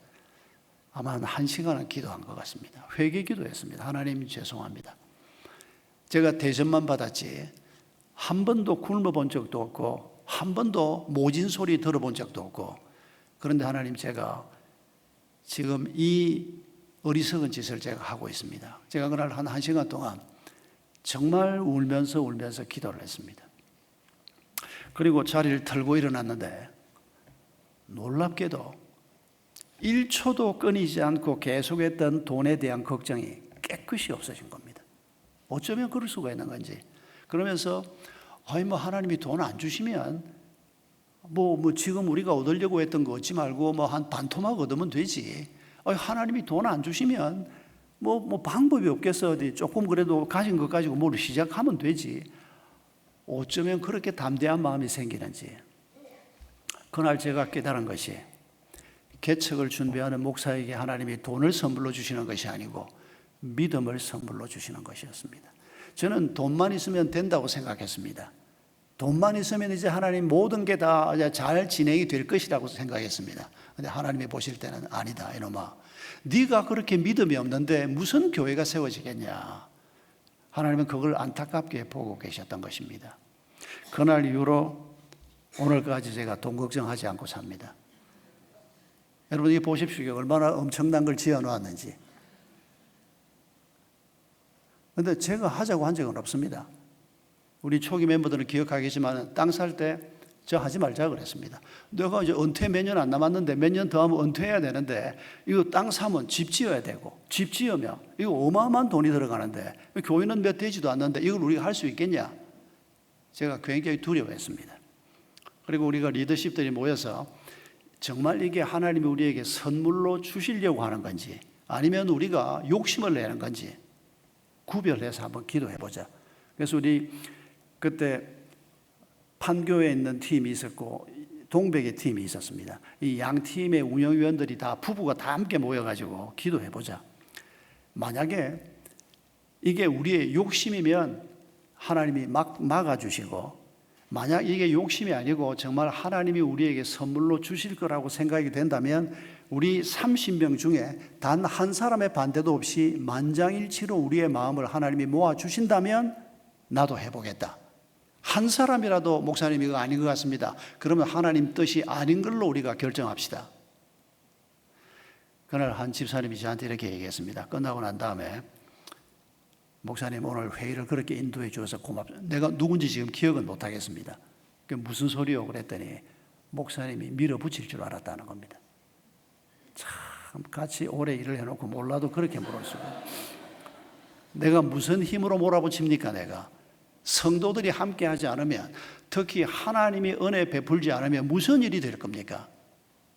Speaker 6: 아마 한 1시간은 기도한 것 같습니다. 회개 기도했습니다. 하나님 죄송합니다. 제가 대접만 받았지 한 번도 굶어 본 적도 없고 한 번도 모진 소리 들어본 적도 없고, 그런데 하나님, 제가 지금 이 어리석은 짓을 제가 하고 있습니다. 제가 그날 한 1시간 동안 정말 울면서 기도를 했습니다. 그리고 자리를 털고 일어났는데 놀랍게도 1초도 끊이지 않고 계속했던 돈에 대한 걱정이 깨끗이 없어진 겁니다. 어쩌면 그럴 수가 있는 건지. 그러면서 하나님이 돈 안 주시면 지금 우리가 얻으려고 했던 거 얻지 말고 한 반토막 얻으면 되지. 하나님이 돈 안 주시면 방법이 없겠어. 어디 조금 그래도 가진 것 가지고 뭘 시작하면 되지. 어쩌면 그렇게 담대한 마음이 생기는지. 그날 제가 깨달은 것이, 개척을 준비하는 목사에게 하나님이 돈을 선물로 주시는 것이 아니고 믿음을 선물로 주시는 것이었습니다. 저는 돈만 있으면 된다고 생각했습니다. 돈만 있으면 이제 하나님 모든 게 다 잘 진행이 될 것이라고 생각했습니다. 근데 하나님이 보실 때는 아니다, 이놈아. 네가 그렇게 믿음이 없는데 무슨 교회가 세워지겠냐. 하나님은 그걸 안타깝게 보고 계셨던 것입니다. 그날 이후로 오늘까지 제가 돈 걱정하지 않고 삽니다. 여러분, 이 보십시오. 얼마나 엄청난 걸 지어 놓았는지. 그런데 제가 하자고 한 적은 없습니다. 우리 초기 멤버들은 기억하겠지만 땅 살 때 저 하지 말자 그랬습니다. 내가 이제 은퇴 몇 년 안 남았는데 몇 년 더 하면 은퇴해야 되는데 이거 땅 사면 집 지어야 되고, 집 지으면 이거 어마어마한 돈이 들어가는데 교회는 몇 되지도 않는데 이걸 우리가 할 수 있겠냐. 제가 굉장히 두려워했습니다. 그리고 우리가 리더십들이 모여서 정말 이게 하나님이 우리에게 선물로 주시려고 하는 건지 아니면 우리가 욕심을 내는 건지 구별해서 한번 기도해보자. 그래서 우리 그때 판교에 있는 팀이 있었고 동백의 팀이 있었습니다. 이 양 팀의 운영위원들이 다 부부가 다 함께 모여가지고 기도해보자. 만약에 이게 우리의 욕심이면 하나님이 막아주시고, 만약 이게 욕심이 아니고 정말 하나님이 우리에게 선물로 주실 거라고 생각이 된다면 우리 30명 중에 단 한 사람의 반대도 없이 만장일치로 우리의 마음을 하나님이 모아주신다면 나도 해보겠다. 한 사람이라도 목사님 이거 아닌 것 같습니다. 그러면 하나님 뜻이 아닌 걸로 우리가 결정합시다. 그날 한 집사님이 저한테 이렇게 얘기했습니다. 끝나고 난 다음에, 목사님 오늘 회의를 그렇게 인도해 주셔서 고맙습니다. 내가 누군지 지금 기억은 못하겠습니다. 그게 무슨 소리요? 그랬더니 목사님이 밀어붙일 줄 알았다는 겁니다. 참 같이 오래 일을 해놓고 몰라도 그렇게 물을 수가. 내가 무슨 힘으로 몰아붙입니까? 내가 성도들이 함께 하지 않으면, 특히 하나님이 은혜 베풀지 않으면 무슨 일이 될 겁니까?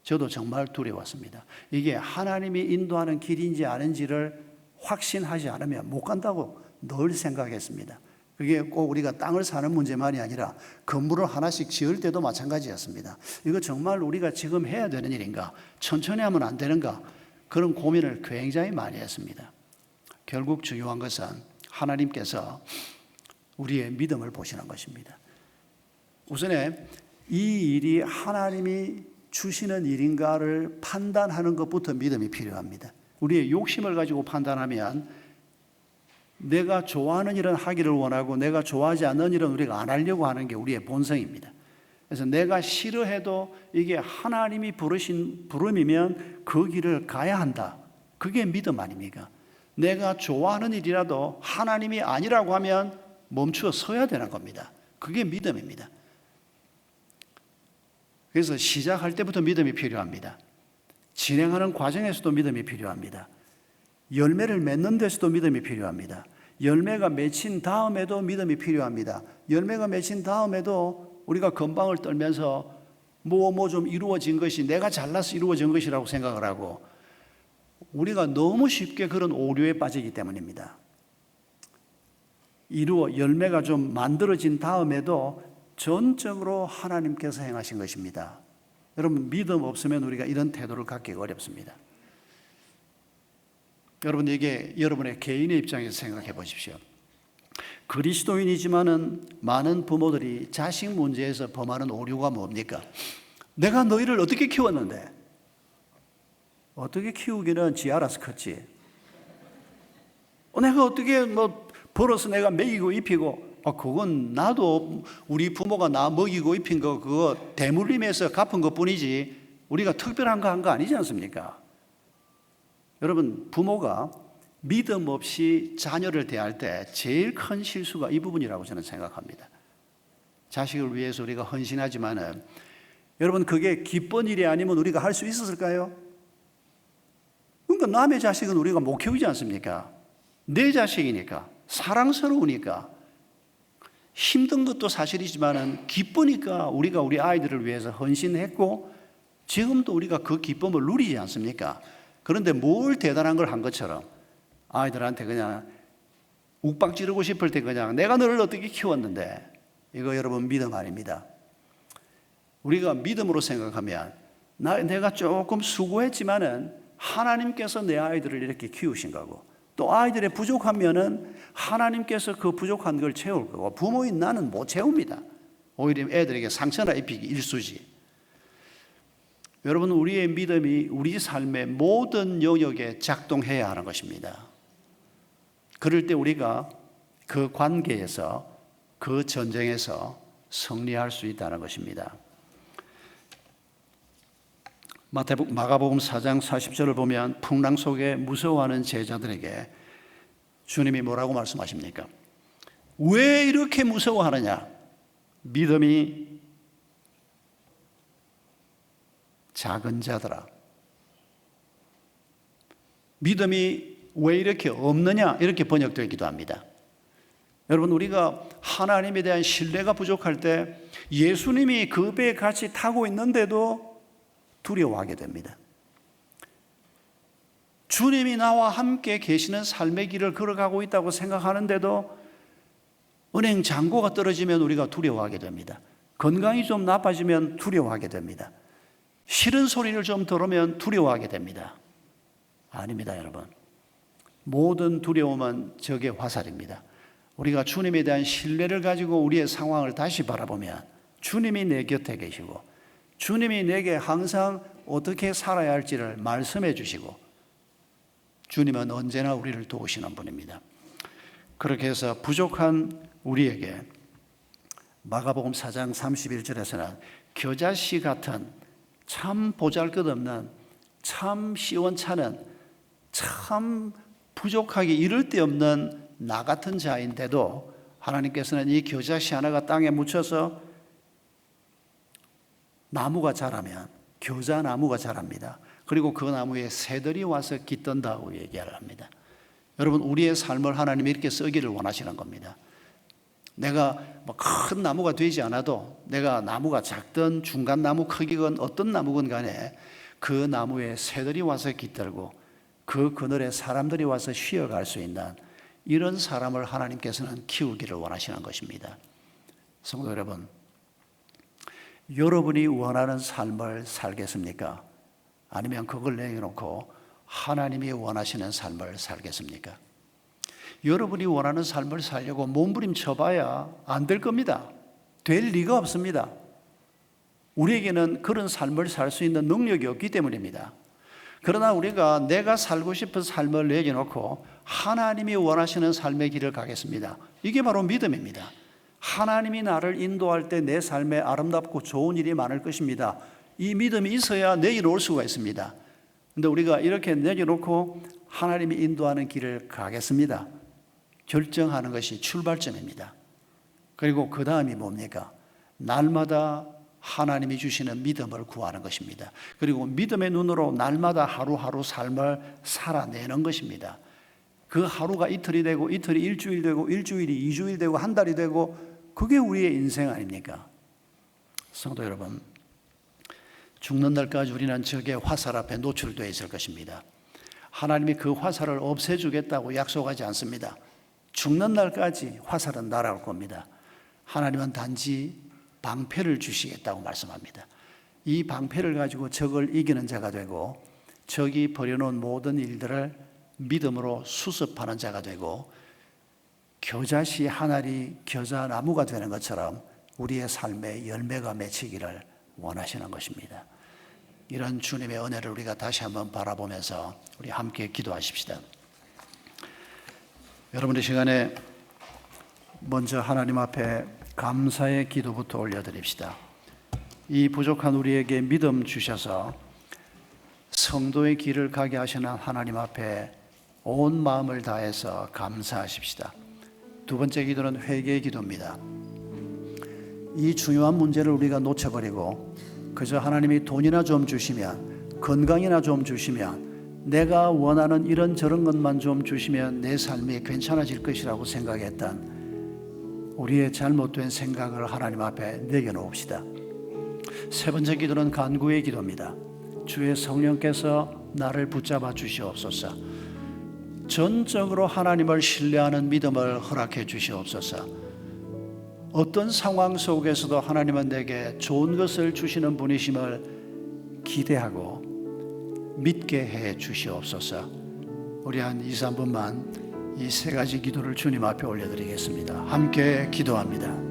Speaker 6: 저도 정말 두려웠습니다. 이게 하나님이 인도하는 길인지 아닌지를 확신하지 않으면 못 간다고 늘 생각했습니다. 그게 꼭 우리가 땅을 사는 문제만이 아니라 건물을 하나씩 지을 때도 마찬가지였습니다. 이거 정말 우리가 지금 해야 되는 일인가? 천천히 하면 안 되는가? 그런 고민을 굉장히 많이 했습니다. 결국 중요한 것은 하나님께서 우리의 믿음을 보시는 것입니다. 우선에 이 일이 하나님이 주시는 일인가를 판단하는 것부터 믿음이 필요합니다. 우리의 욕심을 가지고 판단하면 내가 좋아하는 일은 하기를 원하고 내가 좋아하지 않는 일은 우리가 안 하려고 하는 게 우리의 본성입니다. 그래서 내가 싫어해도 이게 하나님이 부르신 부름이면 그 길을 가야 한다. 그게 믿음 아닙니까? 내가 좋아하는 일이라도 하나님이 아니라고 하면 멈추어 서야 되는 겁니다. 그게 믿음입니다. 그래서 시작할 때부터 믿음이 필요합니다. 진행하는 과정에서도 믿음이 필요합니다. 열매를 맺는 데서도 믿음이 필요합니다. 열매가 맺힌 다음에도 믿음이 필요합니다. 열매가 맺힌 다음에도 우리가 건방을 떨면서 뭐 좀 이루어진 것이 내가 잘나서 이루어진 것이라고 생각을 하고, 우리가 너무 쉽게 그런 오류에 빠지기 때문입니다. 열매가 좀 만들어진 다음에도 전적으로 하나님께서 행하신 것입니다. 여러분, 믿음 없으면 우리가 이런 태도를 갖기가 어렵습니다. 여러분, 이게 여러분의 개인의 입장에서 생각해 보십시오. 그리스도인이지만은 많은 부모들이 자식 문제에서 범하는 오류가 뭡니까? 내가 너희를 어떻게 키웠는데? 어떻게 키우기는 지 알아서 컸지. 내가 어떻게 벌어서 내가 먹이고 입히고 그건 나도 우리 부모가 나 먹이고 입힌 거 그거 대물림해서 갚은 것 뿐이지 우리가 특별한 거 한 거 아니지 않습니까? 여러분, 부모가 믿음 없이 자녀를 대할 때 제일 큰 실수가 이 부분이라고 저는 생각합니다. 자식을 위해서 우리가 헌신하지만은 여러분, 그게 기쁜 일이 아니면 우리가 할 수 있었을까요? 그러니까 남의 자식은 우리가 못 키우지 않습니까? 내 자식이니까, 사랑스러우니까, 힘든 것도 사실이지만은 기쁘니까 우리가 우리 아이들을 위해서 헌신했고 지금도 우리가 그 기쁨을 누리지 않습니까? 그런데 뭘 대단한 걸 한 것처럼 아이들한테 그냥 욱박 지르고 싶을 때 그냥 내가 너를 어떻게 키웠는데, 이거 여러분 믿음 아닙니다. 우리가 믿음으로 생각하면 내가 조금 수고했지만은 하나님께서 내 아이들을 이렇게 키우신 거고, 또 아이들의 부족하면은 하나님께서 그 부족한 걸 채울 거고, 부모인 나는 못 채웁니다. 오히려 애들에게 상처나 입히기 일쑤지. 여러분, 우리의 믿음이 우리 삶의 모든 영역에 작동해야 하는 것입니다. 그럴 때 우리가 그 관계에서, 그 전쟁에서 승리할 수 있다는 것입니다. 마가복음 4장 40절을 보면 풍랑 속에 무서워하는 제자들에게 주님이 뭐라고 말씀하십니까? 왜 이렇게 무서워하느냐? 믿음이 작은 자들아. 믿음이 왜 이렇게 없느냐? 이렇게 번역되기도 합니다. 여러분, 우리가 하나님에 대한 신뢰가 부족할 때 예수님이 그 배에 같이 타고 있는데도 두려워하게 됩니다. 주님이 나와 함께 계시는 삶의 길을 걸어가고 있다고 생각하는데도 은행 잔고가 떨어지면 우리가 두려워하게 됩니다. 건강이 좀 나빠지면 두려워하게 됩니다. 싫은 소리를 좀 들으면 두려워하게 됩니다. 아닙니다, 여러분. 모든 두려움은 적의 화살입니다. 우리가 주님에 대한 신뢰를 가지고 우리의 상황을 다시 바라보면 주님이 내 곁에 계시고 주님이 내게 항상 어떻게 살아야 할지를 말씀해 주시고 주님은 언제나 우리를 도우시는 분입니다. 그렇게 해서 부족한 우리에게 마가복음 4장 31절에서는 겨자씨 같은 참 보잘것없는, 참 시원찮은, 참 부족하기 이를 데 없는 나 같은 자인데도 하나님께서는 이 겨자씨 하나가 땅에 묻혀서 나무가 자라면, 겨자나무가 자랍니다. 그리고 그 나무에 새들이 와서 깃든다고 얘기를 합니다. 여러분, 우리의 삶을 하나님이 이렇게 쓰기를 원하시는 겁니다. 내가 큰 나무가 되지 않아도 내가 나무가 작든 중간 나무 크기건 어떤 나무건 간에 그 나무에 새들이 와서 깃들고 그 그늘에 사람들이 와서 쉬어갈 수 있는 이런 사람을 하나님께서는 키우기를 원하시는 것입니다. 성도 여러분, 여러분이 원하는 삶을 살겠습니까? 아니면 그걸 내려놓고 하나님이 원하시는 삶을 살겠습니까? 여러분이 원하는 삶을 살려고 몸부림쳐봐야 안 될 겁니다. 될 리가 없습니다. 우리에게는 그런 삶을 살 수 있는 능력이 없기 때문입니다. 그러나 우리가 내가 살고 싶은 삶을 내려놓고 하나님이 원하시는 삶의 길을 가겠습니다. 이게 바로 믿음입니다. 하나님이 나를 인도할 때 내 삶에 아름답고 좋은 일이 많을 것입니다. 이 믿음이 있어야 내일 올 수가 있습니다. 그런데 우리가 이렇게 내려놓고 하나님이 인도하는 길을 가겠습니다. 결정하는 것이 출발점입니다. 그리고 그 다음이 뭡니까? 날마다 하나님이 주시는 믿음을 구하는 것입니다. 그리고 믿음의 눈으로 날마다 하루하루 삶을 살아내는 것입니다. 그 하루가 이틀이 되고 이틀이 일주일 되고 일주일이 2주일 되고 한 달이 되고 그게 우리의 인생 아닙니까? 성도 여러분, 죽는 날까지 우리는 적의 화살 앞에 노출되어 있을 것입니다. 하나님이 그 화살을 없애주겠다고 약속하지 않습니다. 죽는 날까지 화살은 날아올 겁니다. 하나님은 단지 방패를 주시겠다고 말씀합니다. 이 방패를 가지고 적을 이기는 자가 되고 적이 벌여놓은 모든 일들을 믿음으로 수습하는 자가 되고 겨자씨 한 알이 겨자나무가 되는 것처럼 우리의 삶에 열매가 맺히기를 원하시는 것입니다. 이런 주님의 은혜를 우리가 다시 한번 바라보면서 우리 함께 기도하십시다. 여러분의 시간에 먼저 하나님 앞에 감사의 기도부터 올려드립시다. 이 부족한 우리에게 믿음 주셔서 성도의 길을 가게 하시는 하나님 앞에 온 마음을 다해서 감사하십시다. 두 번째 기도는 회개의 기도입니다. 이 중요한 문제를 우리가 놓쳐버리고 그저 하나님이 돈이나 좀 주시면, 건강이나 좀 주시면, 내가 원하는 이런 저런 것만 좀 주시면 내 삶이 괜찮아질 것이라고 생각했던 우리의 잘못된 생각을 하나님 앞에 내려놓읍시다. 세 번째 기도는 간구의 기도입니다. 주의 성령께서 나를 붙잡아 주시옵소서. 전적으로 하나님을 신뢰하는 믿음을 허락해 주시옵소서. 어떤 상황 속에서도 하나님은 내게 좋은 것을 주시는 분이심을 기대하고 믿게 해 주시옵소서. 우리 한 2, 3분만 이 세 가지 기도를 주님 앞에 올려드리겠습니다. 함께 기도합니다.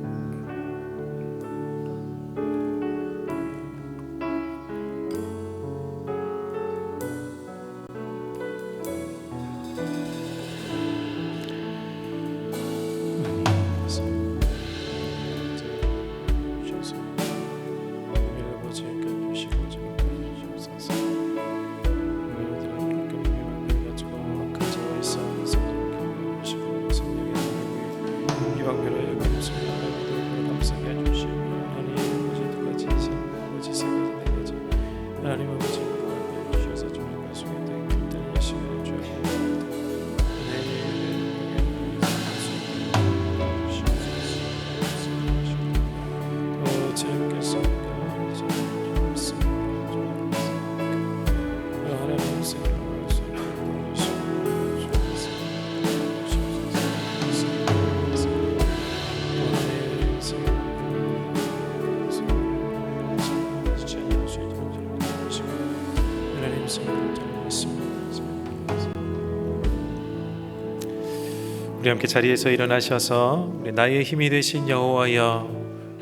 Speaker 1: 우리 함께 자리에서 일어나셔서 우리 나의 힘이 되신 여호와여,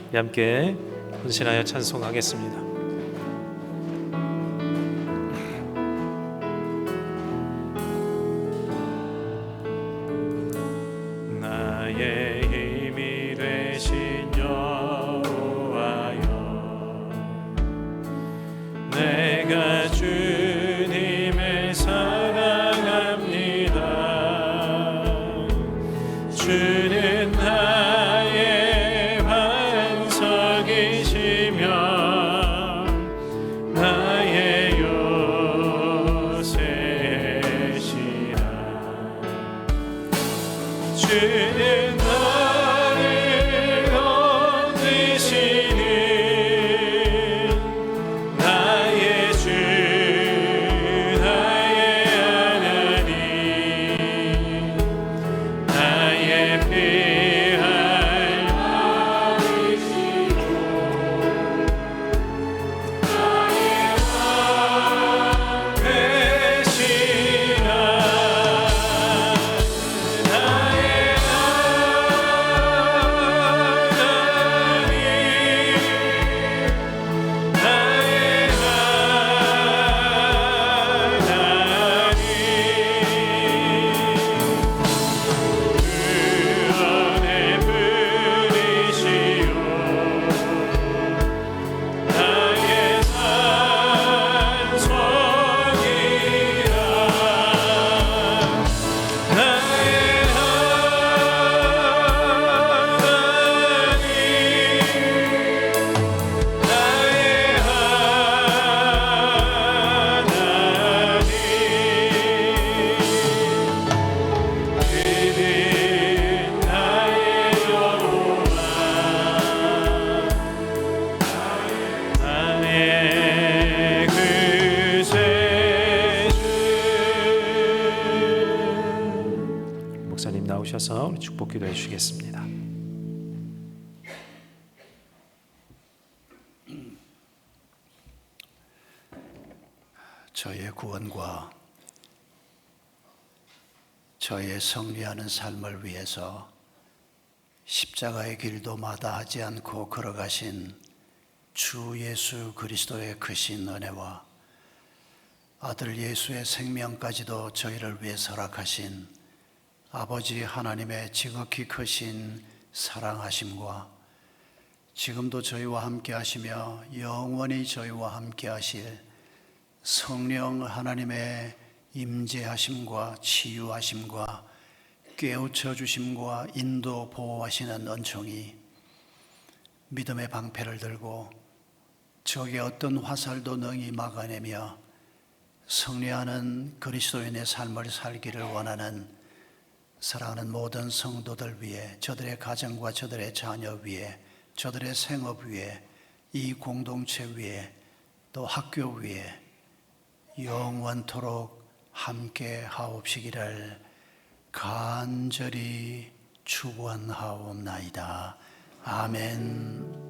Speaker 1: 우리 함께 헌신하여 찬송하겠습니다. 나의 힘이 되신 여호와여, 내가 주님을 사랑합니다. 주는 나의 반석이시며 나의 요새시라. 주는 나를 건지시는 나의 주, 나의 하나님, 나의 피할 왕이시고 나의 왕 되시나. 나의 목사님 나오셔서 우리 축복 기도해 주시겠습니다.
Speaker 6: 저의 구원과 저의 승리하는 삶을 위해서 십자가의 길도 마다하지 않고 걸어가신 주 예수 그리스도의 크신 은혜와 아들 예수의 생명까지도 저희를 위해 허락하신 아버지 하나님의 지극히 크신 사랑하심과 지금도 저희와 함께 하시며 영원히 저희와 함께 하실 성령 하나님의 임재하심과 치유하심과 깨우쳐 주심과 인도 보호하시는 은총이 믿음의 방패를 들고 적의 어떤 화살도 능히 막아내며 승리하는 그리스도인의 삶을 살기를 원하는 사랑하는 모든 성도들 위해, 저들의 가정과 저들의 자녀 위에, 저들의 생업 위에, 이 공동체 위에, 또 학교 위에 영원토록 함께 하옵시기를 간절히 축원하옵나이다. 아멘.